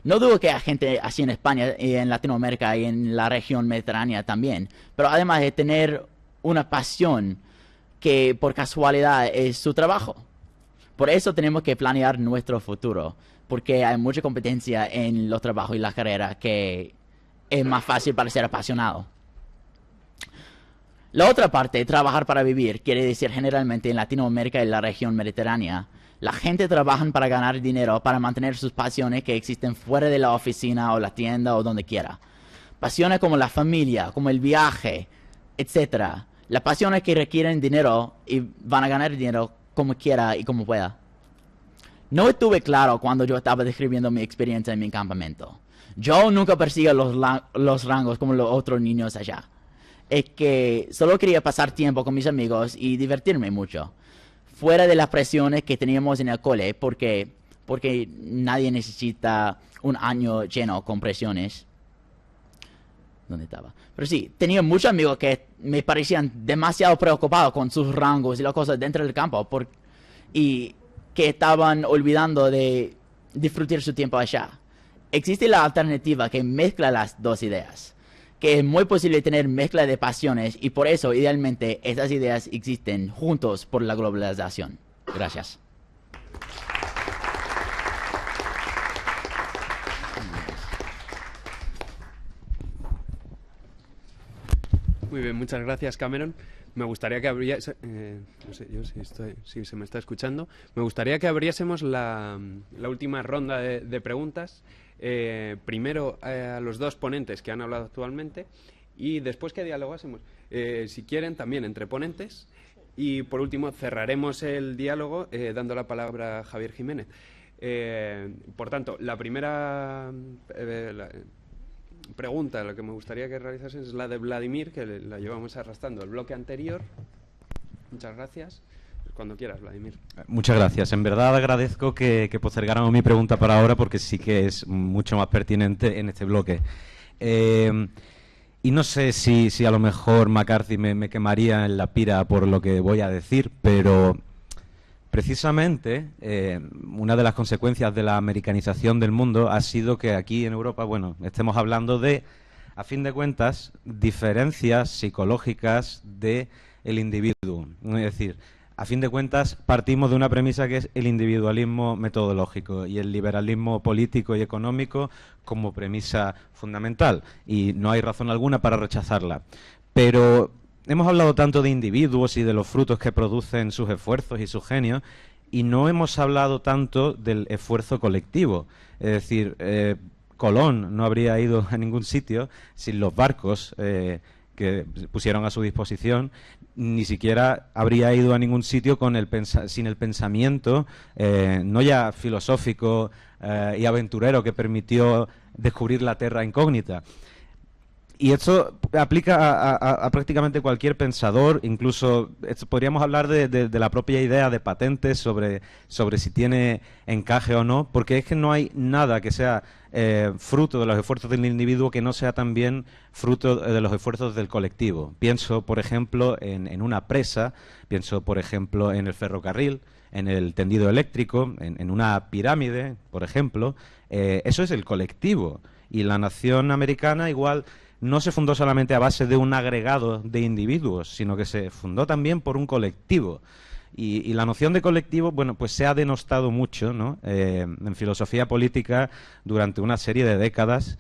No dudo que hay gente así en España y en Latinoamérica y en la región mediterránea también, pero además de tener una pasión que por casualidad es su trabajo. Por eso tenemos que planear nuestro futuro, porque hay mucha competencia en los trabajos y las carreras que es más fácil para ser apasionado. La otra parte, trabajar para vivir, quiere decir generalmente en Latinoamérica y la región mediterránea, la gente trabaja para ganar dinero, para mantener sus pasiones que existen fuera de la oficina o la tienda o donde quiera. Pasiones como la familia, como el viaje, etc. Las pasiones que requieren dinero y van a ganar dinero como quiera y como pueda. No estuve claro cuando yo estaba describiendo mi experiencia en mi campamento. Yo nunca persigo los rangos como los otros niños allá. Es que solo quería pasar tiempo con mis amigos y divertirme mucho. Fuera de las presiones que teníamos en el cole, porque nadie necesita un año lleno con presiones. ¿Dónde estaba? Pero sí, tenía muchos amigos que me parecían demasiado preocupados con sus rangos y las cosas dentro del campo y que estaban olvidando de disfrutar su tiempo allá. Existe la alternativa que mezcla las dos ideas, que es muy posible tener mezcla de pasiones y por eso idealmente estas ideas existen juntos por la globalización. Gracias. Muy bien, muchas gracias, Cameron. Me gustaría que abriese, no sé yo si se me está escuchando, me gustaría que abriésemos la última ronda de preguntas. Primero a los dos ponentes que han hablado actualmente y después que dialogásemos, si quieren, también entre ponentes. Y por último cerraremos el diálogo dando la palabra a Javier Jiménez. Por tanto, la primera pregunta, la que me gustaría que realizasen, es la de Vladimir, que la llevamos arrastrando el bloque anterior. Muchas gracias. Cuando quieras, Vladimir. Muchas gracias. En verdad agradezco que postergáramos mi pregunta para ahora porque sí que es mucho más pertinente en este bloque. Y no sé si a lo mejor McCarthy me quemaría en la pira por lo que voy a decir, pero precisamente una de las consecuencias de la americanización del mundo ha sido que aquí en Europa, bueno, estemos hablando de, a fin de cuentas, diferencias psicológicas del individuo. Es decir, a fin de cuentas, partimos de una premisa que es el individualismo metodológico y el liberalismo político y económico como premisa fundamental, y no hay razón alguna para rechazarla. Pero hemos hablado tanto de individuos y de los frutos que producen sus esfuerzos y sus genios, y no hemos hablado tanto del esfuerzo colectivo. Es decir, Colón no habría ido a ningún sitio sin los barcos que pusieron a su disposición, ni siquiera habría ido a ningún sitio sin el pensamiento, no ya filosófico y aventurero, que permitió descubrir la terra incógnita. Y esto aplica a prácticamente cualquier pensador, incluso podríamos hablar de la propia idea de patentes sobre si tiene encaje o no, porque es que no hay nada que sea fruto de los esfuerzos del individuo que no sea también fruto de los esfuerzos del colectivo. Pienso, por ejemplo, en una presa, pienso, por ejemplo, en el ferrocarril, en el tendido eléctrico, en una pirámide, por ejemplo. Eso es el colectivo. Y la nación americana igual no se fundó solamente a base de un agregado de individuos, sino que se fundó también por un colectivo. Y la noción de colectivo, bueno, pues se ha denostado mucho, ¿no? En filosofía política durante una serie de décadas,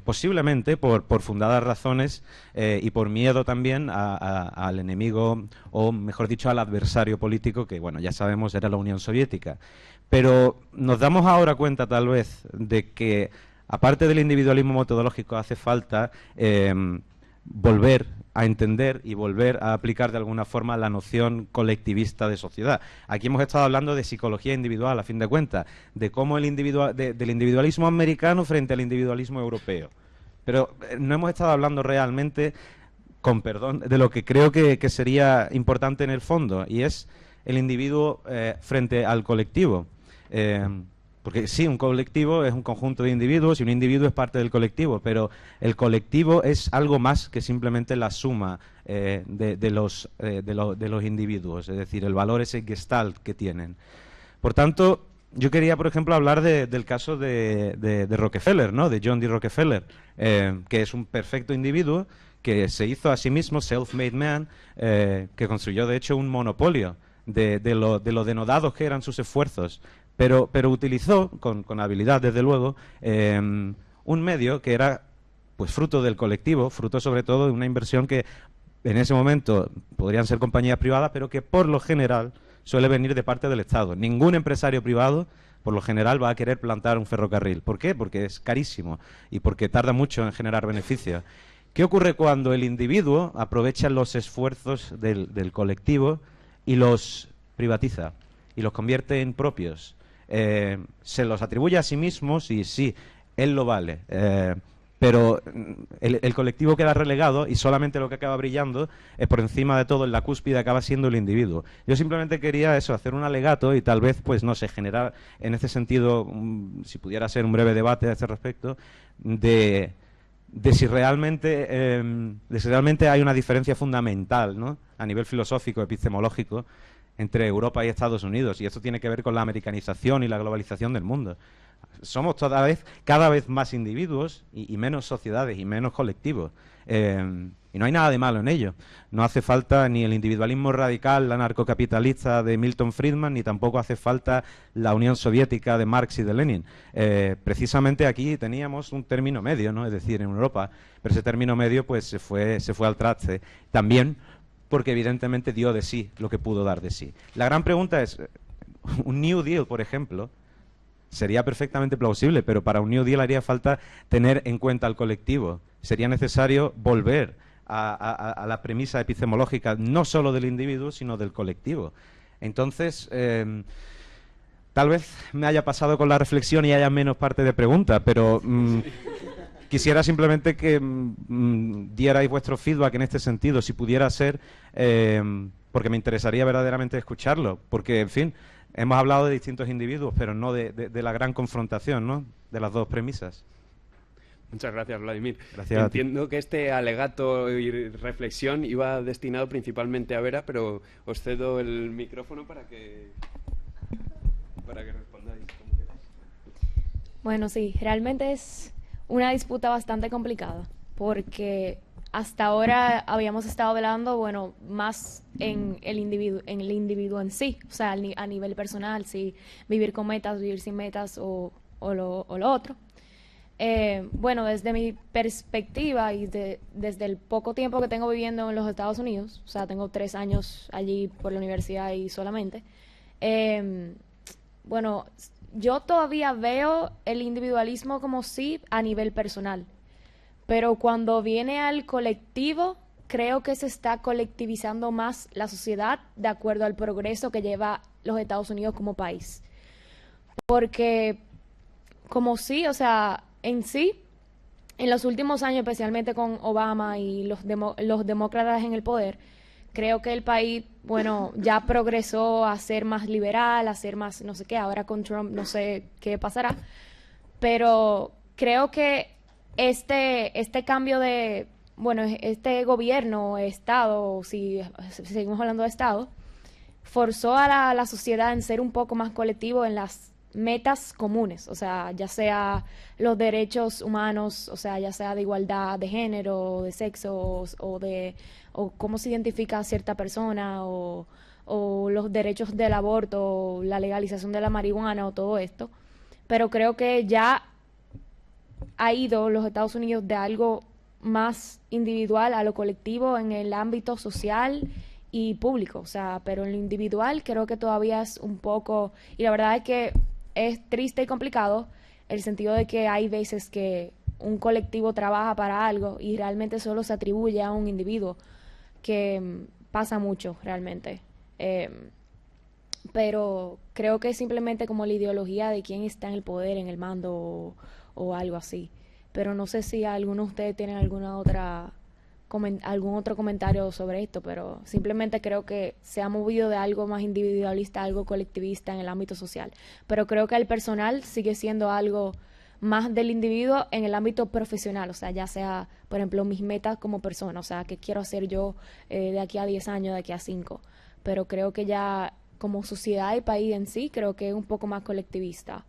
posiblemente por fundadas razones y por miedo también al enemigo, o mejor dicho, al adversario político, que, bueno, ya sabemos era la Unión Soviética. Pero nos damos ahora cuenta, tal vez, de que aparte del individualismo metodológico hace falta volver a entender y volver a aplicar de alguna forma la noción colectivista de sociedad. Aquí hemos estado hablando de psicología individual, a fin de cuentas, de cómo del individualismo americano frente al individualismo europeo. Pero no hemos estado hablando realmente, con perdón, de lo que creo que sería importante en el fondo, y es el individuo frente al colectivo. Porque sí, un colectivo es un conjunto de individuos y un individuo es parte del colectivo, pero el colectivo es algo más que simplemente la suma de los individuos, es decir, el valor ese gestalt que tienen. Por tanto, yo quería, por ejemplo, hablar del caso de Rockefeller, ¿no? De John D. Rockefeller, que es un perfecto individuo que se hizo a sí mismo, self-made man, que construyó, de hecho, un monopolio de lo denodados que eran sus esfuerzos. Pero utilizó, con habilidad desde luego, un medio que era pues fruto del colectivo, fruto sobre todo de una inversión que en ese momento podrían ser compañías privadas, pero que por lo general suele venir de parte del Estado. Ningún empresario privado, por lo general, va a querer plantar un ferrocarril. ¿Por qué? Porque es carísimo y porque tarda mucho en generar beneficios. ¿Qué ocurre cuando el individuo aprovecha los esfuerzos del colectivo y los privatiza y los convierte en propios? Se los atribuye a sí mismos y sí, él lo vale, pero el colectivo queda relegado y solamente lo que acaba brillando es por encima de todo, en la cúspide acaba siendo el individuo. Yo simplemente quería eso, hacer un alegato y tal vez, pues no sé, generar en ese sentido, si pudiera ser un breve debate a este respecto, de si realmente hay una diferencia fundamental, ¿no?, a nivel filosófico, epistemológico, entre Europa y Estados Unidos, y esto tiene que ver con la americanización y la globalización del mundo. Somos cada vez más individuos y menos sociedades y menos colectivos, y no hay nada de malo en ello. No hace falta ni el individualismo radical anarcocapitalista de Milton Friedman, ni tampoco hace falta la Unión Soviética de Marx y de Lenin. Precisamente aquí teníamos un término medio, ¿no?, es decir, en Europa, pero ese término medio pues se fue al traste. También porque evidentemente dio de sí lo que pudo dar de sí. La gran pregunta es, un New Deal, por ejemplo, sería perfectamente plausible, pero para un New Deal haría falta tener en cuenta al colectivo. Sería necesario volver a la premisa epistemológica no solo del individuo, sino del colectivo. Entonces, tal vez me haya pasado con la reflexión y haya menos parte de pregunta, pero quisiera simplemente que dierais vuestro feedback en este sentido, si pudiera ser, porque me interesaría verdaderamente escucharlo, porque, en fin, hemos hablado de distintos individuos, pero no de la gran confrontación, ¿no?, de las dos premisas. Muchas gracias, Vladimir. Gracias a ti. Entiendo que este alegato y reflexión iba destinado principalmente a Vera, pero os cedo el micrófono para que respondáis como queráis. Bueno, sí, realmente es una disputa bastante complicada, porque hasta ahora habíamos estado hablando, bueno, más en el individuo en sí, o sea, a nivel personal, si vivir con metas, vivir sin metas o lo otro. Bueno, desde mi perspectiva y desde el poco tiempo que tengo viviendo en los Estados Unidos, o sea, tengo 3 años allí por la universidad y solamente, bueno, yo todavía veo el individualismo como sí a nivel personal, pero cuando viene al colectivo, creo que se está colectivizando más la sociedad de acuerdo al progreso que lleva los Estados Unidos como país. Porque como sí, o sea, en sí, en los últimos años, especialmente con Obama y los demócratas en el poder, creo que el país, bueno, ya progresó a ser más liberal, a ser más no sé qué. Ahora con Trump no sé qué pasará. Pero creo que este cambio de, bueno, este gobierno, Estado, si seguimos hablando de Estado, forzó a la sociedad en ser un poco más colectivo en las metas comunes, o sea, ya sea los derechos humanos, o sea, ya sea de igualdad de género, de sexo, o cómo se identifica a cierta persona, o los derechos del aborto, o la legalización de la marihuana, o todo esto. Pero creo que ya ha ido los Estados Unidos de algo más individual a lo colectivo en el ámbito social y público, o sea, pero en lo individual creo que todavía es un poco, y la verdad es que es triste y complicado el sentido de que hay veces que un colectivo trabaja para algo y realmente solo se atribuye a un individuo, que pasa mucho realmente. Pero creo que es simplemente como la ideología de quién está en el poder, en el mando o algo así. Pero no sé si alguno de ustedes tienen algún otro comentario sobre esto, pero simplemente creo que se ha movido de algo más individualista a algo colectivista en el ámbito social. Pero creo que el personal sigue siendo algo más del individuo en el ámbito profesional, o sea, ya sea, por ejemplo, mis metas como persona, o sea, qué quiero hacer yo de aquí a 10 años, de aquí a 5. Pero creo que ya como sociedad y país en sí, creo que es un poco más colectivista.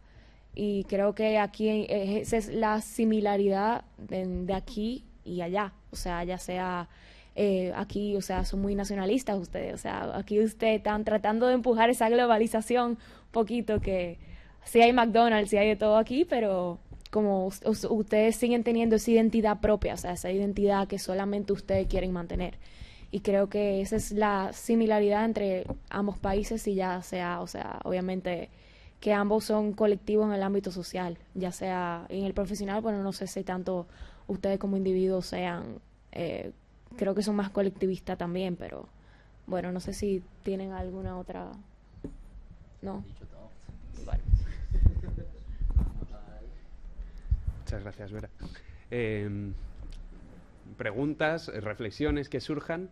Y creo que aquí esa es la similaridad de aquí y allá, o sea, ya sea aquí, o sea, son muy nacionalistas ustedes, o sea, aquí ustedes están tratando de empujar esa globalización un poquito, que sí hay McDonald's, sí hay de todo aquí, pero como ustedes siguen teniendo esa identidad propia, o sea, esa identidad que solamente ustedes quieren mantener. Y creo que esa es la similaridad entre ambos países, y ya sea, o sea, obviamente que ambos son colectivos en el ámbito social, ya sea en el profesional, bueno, no sé si tanto ustedes como individuos sean, creo que son más colectivistas también, pero bueno, no sé si tienen alguna otra. ¿No? Bueno. Muchas gracias, Vera. Preguntas, reflexiones que surjan.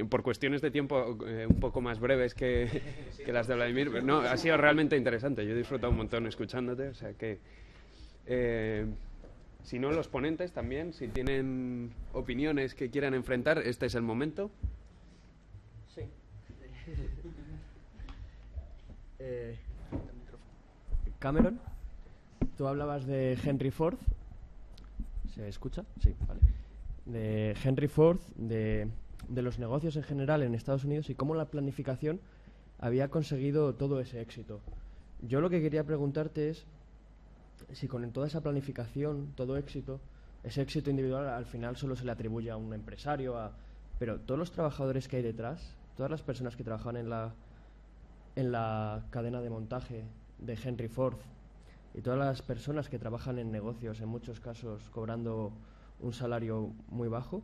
Por cuestiones de tiempo un poco más breves que las de Vladimir. No, ha sido realmente interesante. Yo he disfrutado un montón escuchándote. O sea que, si no, los ponentes también, si tienen opiniones que quieran enfrentar, este es el momento. Sí. Cameron, tú hablabas de Henry Ford. ¿Se escucha? Sí, vale. De Henry Ford, de los negocios en general en Estados Unidos y cómo la planificación había conseguido todo ese éxito. Yo lo que quería preguntarte es si con toda esa planificación, todo éxito, ese éxito individual al final solo se le atribuye a un empresario, pero todos los trabajadores que hay detrás, todas las personas que trabajan en la cadena de montaje de Henry Ford y todas las personas que trabajan en negocios, en muchos casos cobrando un salario muy bajo,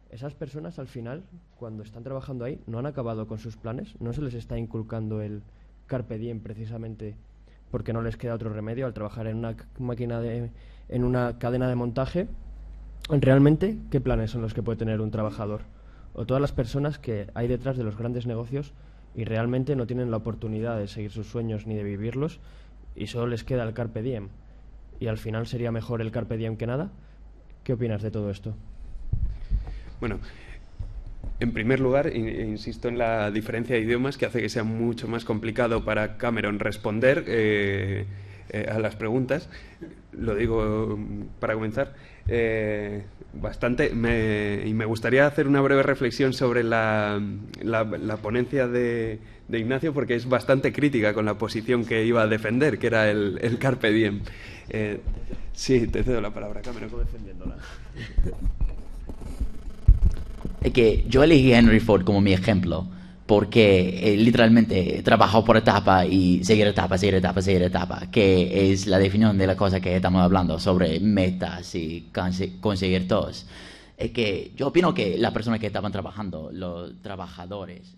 esas personas al final, cuando están trabajando ahí, no han acabado con sus planes, no se les está inculcando el carpe diem precisamente porque no les queda otro remedio al trabajar en en una cadena de montaje. Realmente, ¿qué planes son los que puede tener un trabajador? O todas las personas que hay detrás de los grandes negocios y realmente no tienen la oportunidad de seguir sus sueños ni de vivirlos y solo les queda el carpe diem. Y al final sería mejor el carpe diem que nada. ¿Qué opinas de todo esto? Bueno, en primer lugar, insisto en la diferencia de idiomas que hace que sea mucho más complicado para Cameron responder a las preguntas. Lo digo para comenzar. Y me gustaría hacer una breve reflexión sobre la ponencia de Ignacio, porque es bastante crítica con la posición que iba a defender, que era el carpe diem. Sí, te cedo la palabra, Cameron. Defendiéndola. Es que yo elegí a Henry Ford como mi ejemplo porque literalmente trabajó por etapa y seguir etapa, que es la definición de la cosa que estamos hablando sobre metas y conseguir todos. Es que yo opino que las personas que estaban trabajando, los trabajadores,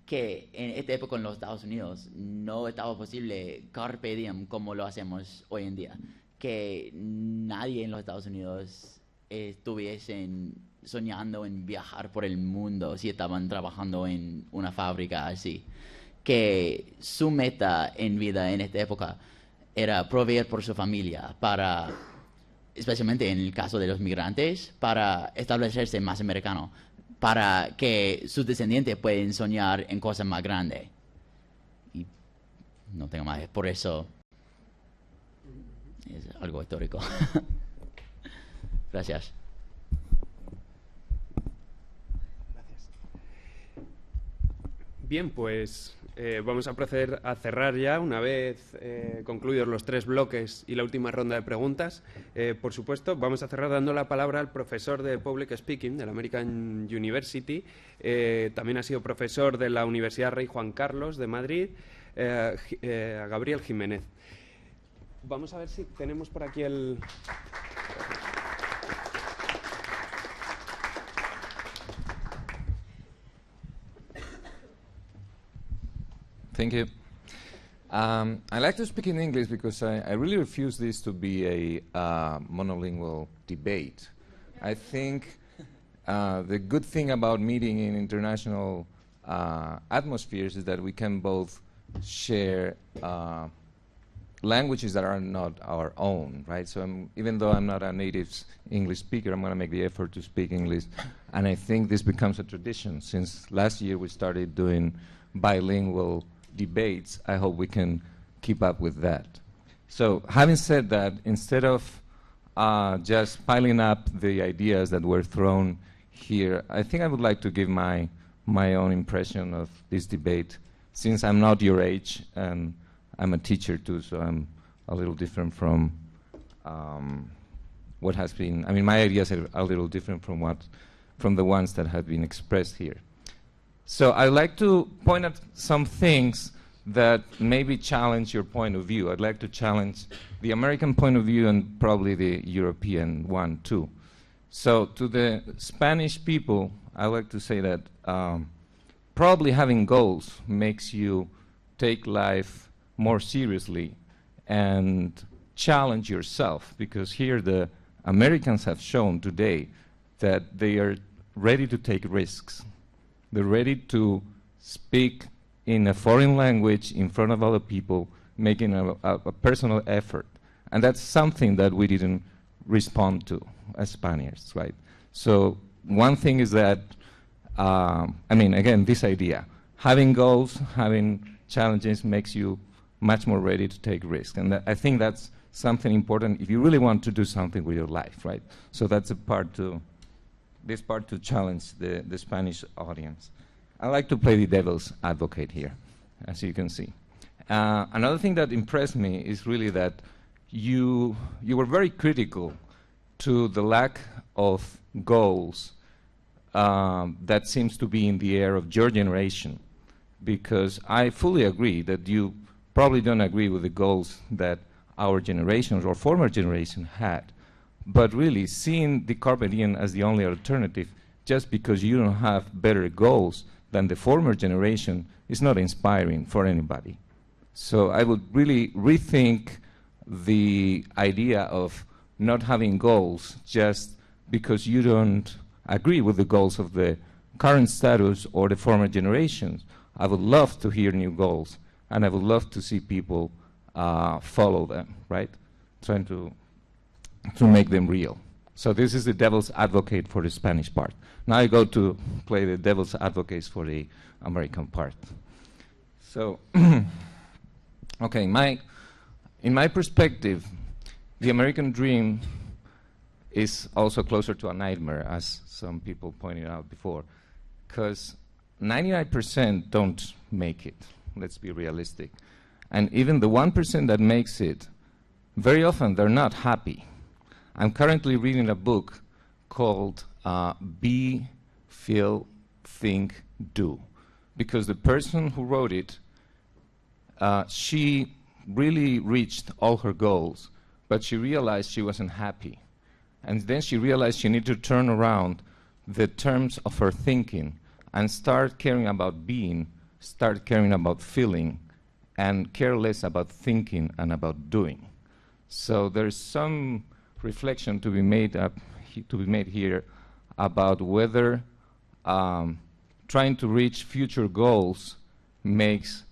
que en esta época en los Estados Unidos no estaba posible carpe diem como lo hacemos hoy en día, que nadie en los Estados Unidos estuviesen soñando en viajar por el mundo si estaban trabajando en una fábrica así, que su meta en vida en esta época era proveer por su familia, para, especialmente en el caso de los migrantes, para establecerse más americano, para que sus descendientes puedan soñar en cosas más grandes. Y no tengo más, por eso es algo histórico. Gracias. Bien, pues vamos a proceder a cerrar ya una vez concluidos los 3 bloques y la última ronda de preguntas. Por supuesto, vamos a cerrar dando la palabra al profesor de Public Speaking de la American University. También ha sido profesor de la Universidad Rey Juan Carlos de Madrid, a Gabriel Jiménez. Vamos a ver si tenemos por aquí el... Thank you. I like to speak in English because I really refuse this to be a monolingual debate. I think the good thing about meeting in international atmospheres is that we can both share languages that are not our own, right? So even though I'm not a native English speaker, I'm going to make the effort to speak English. And I think this becomes a tradition. Since last year we started doing bilingual debates, I hope we can keep up with that. So having said that, instead of just piling up the ideas that were thrown here, I think I would like to give my own impression of this debate, since I'm not your age and I'm a teacher too, so I'm a little different from what has been, I mean, my ideas are a little different from the ones that have been expressed here. So I'd like to point at some things that maybe challenge your point of view. I'd like to challenge the American point of view and probably the European one too. So to the Spanish people, I like to say that probably having goals makes you take life more seriously and challenge yourself, because here the Americans have shown today that they are ready to take risks. They're ready to speak in a foreign language in front of other people, making a personal effort. And that's something that we didn't respond to as Spaniards, right? So one thing is that, I mean, again, this idea, having goals, having challenges makes you much more ready to take risks. And I think that's something important if you really want to do something with your life, right? So that's a part to, this part to challenge the Spanish audience. I like to play the devil's advocate here, as you can see. Another thing that impressed me is really that you were very critical to the lack of goals that seems to be in the air of your generation, because I fully agree that you probably don't agree with the goals that our generations or former generation had. But really, seeing the carpe diem as the only alternative, just because you don't have better goals, than the former generation is not inspiring for anybody. So I would really rethink the idea of not having goals just because you don't agree with the goals of the current status or the former generations. I would love to hear new goals, and I would love to see people follow them, right? Trying to make them real. So this is the devil's advocate for the Spanish part. Now I go to play the devil's advocates for the American part. So, okay, in my perspective, the American dream is also closer to a nightmare, as some people pointed out before, because 99% don't make it. Let's be realistic. And even the 1% that makes it, very often they're not happy. I'm currently reading a book called Be, Feel, Think, Do, because the person who wrote it, she really reached all her goals, but she realized she wasn't happy. And then she realized she needed to turn around the terms of her thinking and start caring about being, start caring about feeling, and care less about thinking and about doing. So there's some reflection to be made here about whether trying to reach future goals makes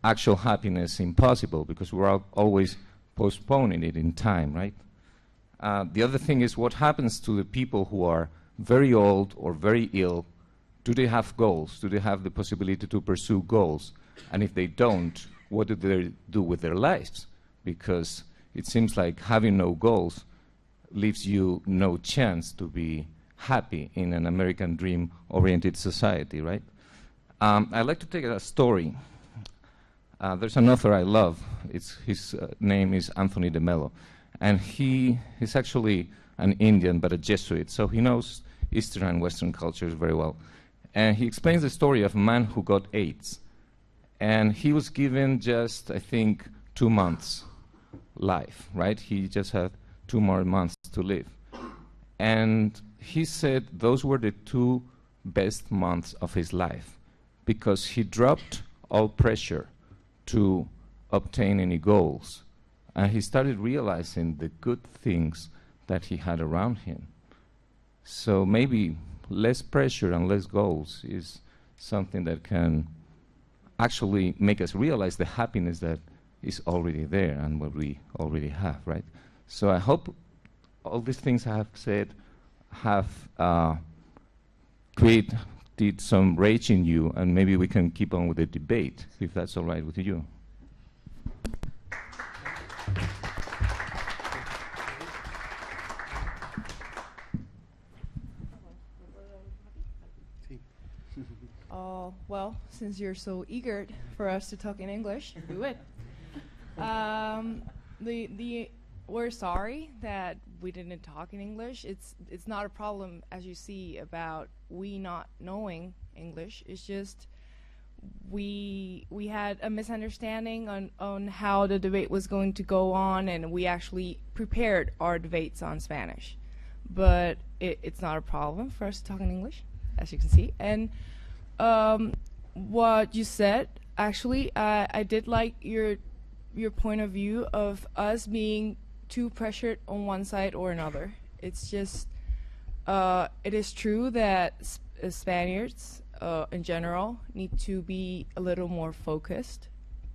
actual happiness impossible, because we're always postponing it in time, right? The other thing is, what happens to the people who are very old or very ill? Do they have goals? Do they have the possibility to pursue goals? And if they don't, what do they do with their lives? Because it seems like having no goals leaves you no chance to be happy in an American dream-oriented society, right? I'd like to take a story. There's an author I love. His name is Anthony de Mello. And he's actually an Indian, but a Jesuit, so he knows Eastern and Western cultures very well. And he explains the story of a man who got AIDS. And he was given just, I think, 2 months life, right? He just had 2 more months to live. And he said those were the 2 best months of his life, because he dropped all pressure to obtain any goals. And he started realizing the good things that he had around him. So maybe less pressure and less goals is something that can actually make us realize the happiness that is already there and what we already have, right? So I hope all these things I have said have created some rage in you, and maybe we can keep on with the debate, if that's all right with you. Well, since you're so eager for us to talk in English, we would. We're sorry that we didn't talk in English. It's not a problem, as you see, about we not knowing English. It's just we had a misunderstanding on how the debate was going to go on, and we actually prepared our debates on Spanish. But it's not a problem for us to talk in English, as you can see. And what you said, actually, I did like your point of view of us being too pressured on one side or another. It's just, it is true that Spaniards in general need to be a little more focused,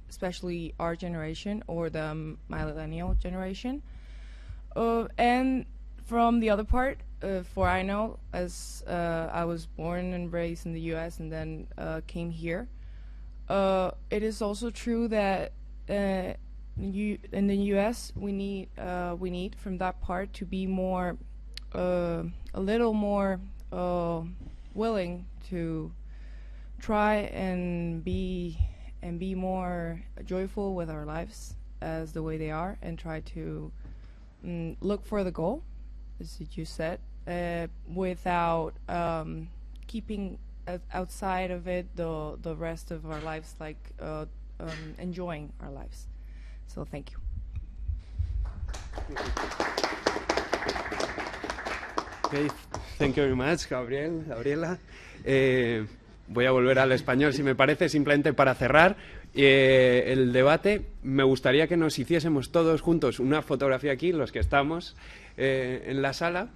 especially our generation or the millennial generation. And from the other part, for I know, as I was born and raised in the U.S. and then came here, it is also true that in the U.S. we need from that part to be more, a little more willing to try and be more joyful with our lives as the way they are, and try to look for the goal, as you said, without keeping outside of it the rest of our lives, like enjoying our lives. So thank you. Okay, thank you very much, Gabriela. voy a volver al español si me parece, simplemente para cerrar el debate. Me gustaría que nos hiciésemos todos juntos una fotografía aquí, los que estamos en la sala,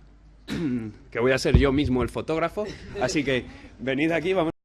que voy a ser yo mismo el fotógrafo, así que venid aquí, vamos.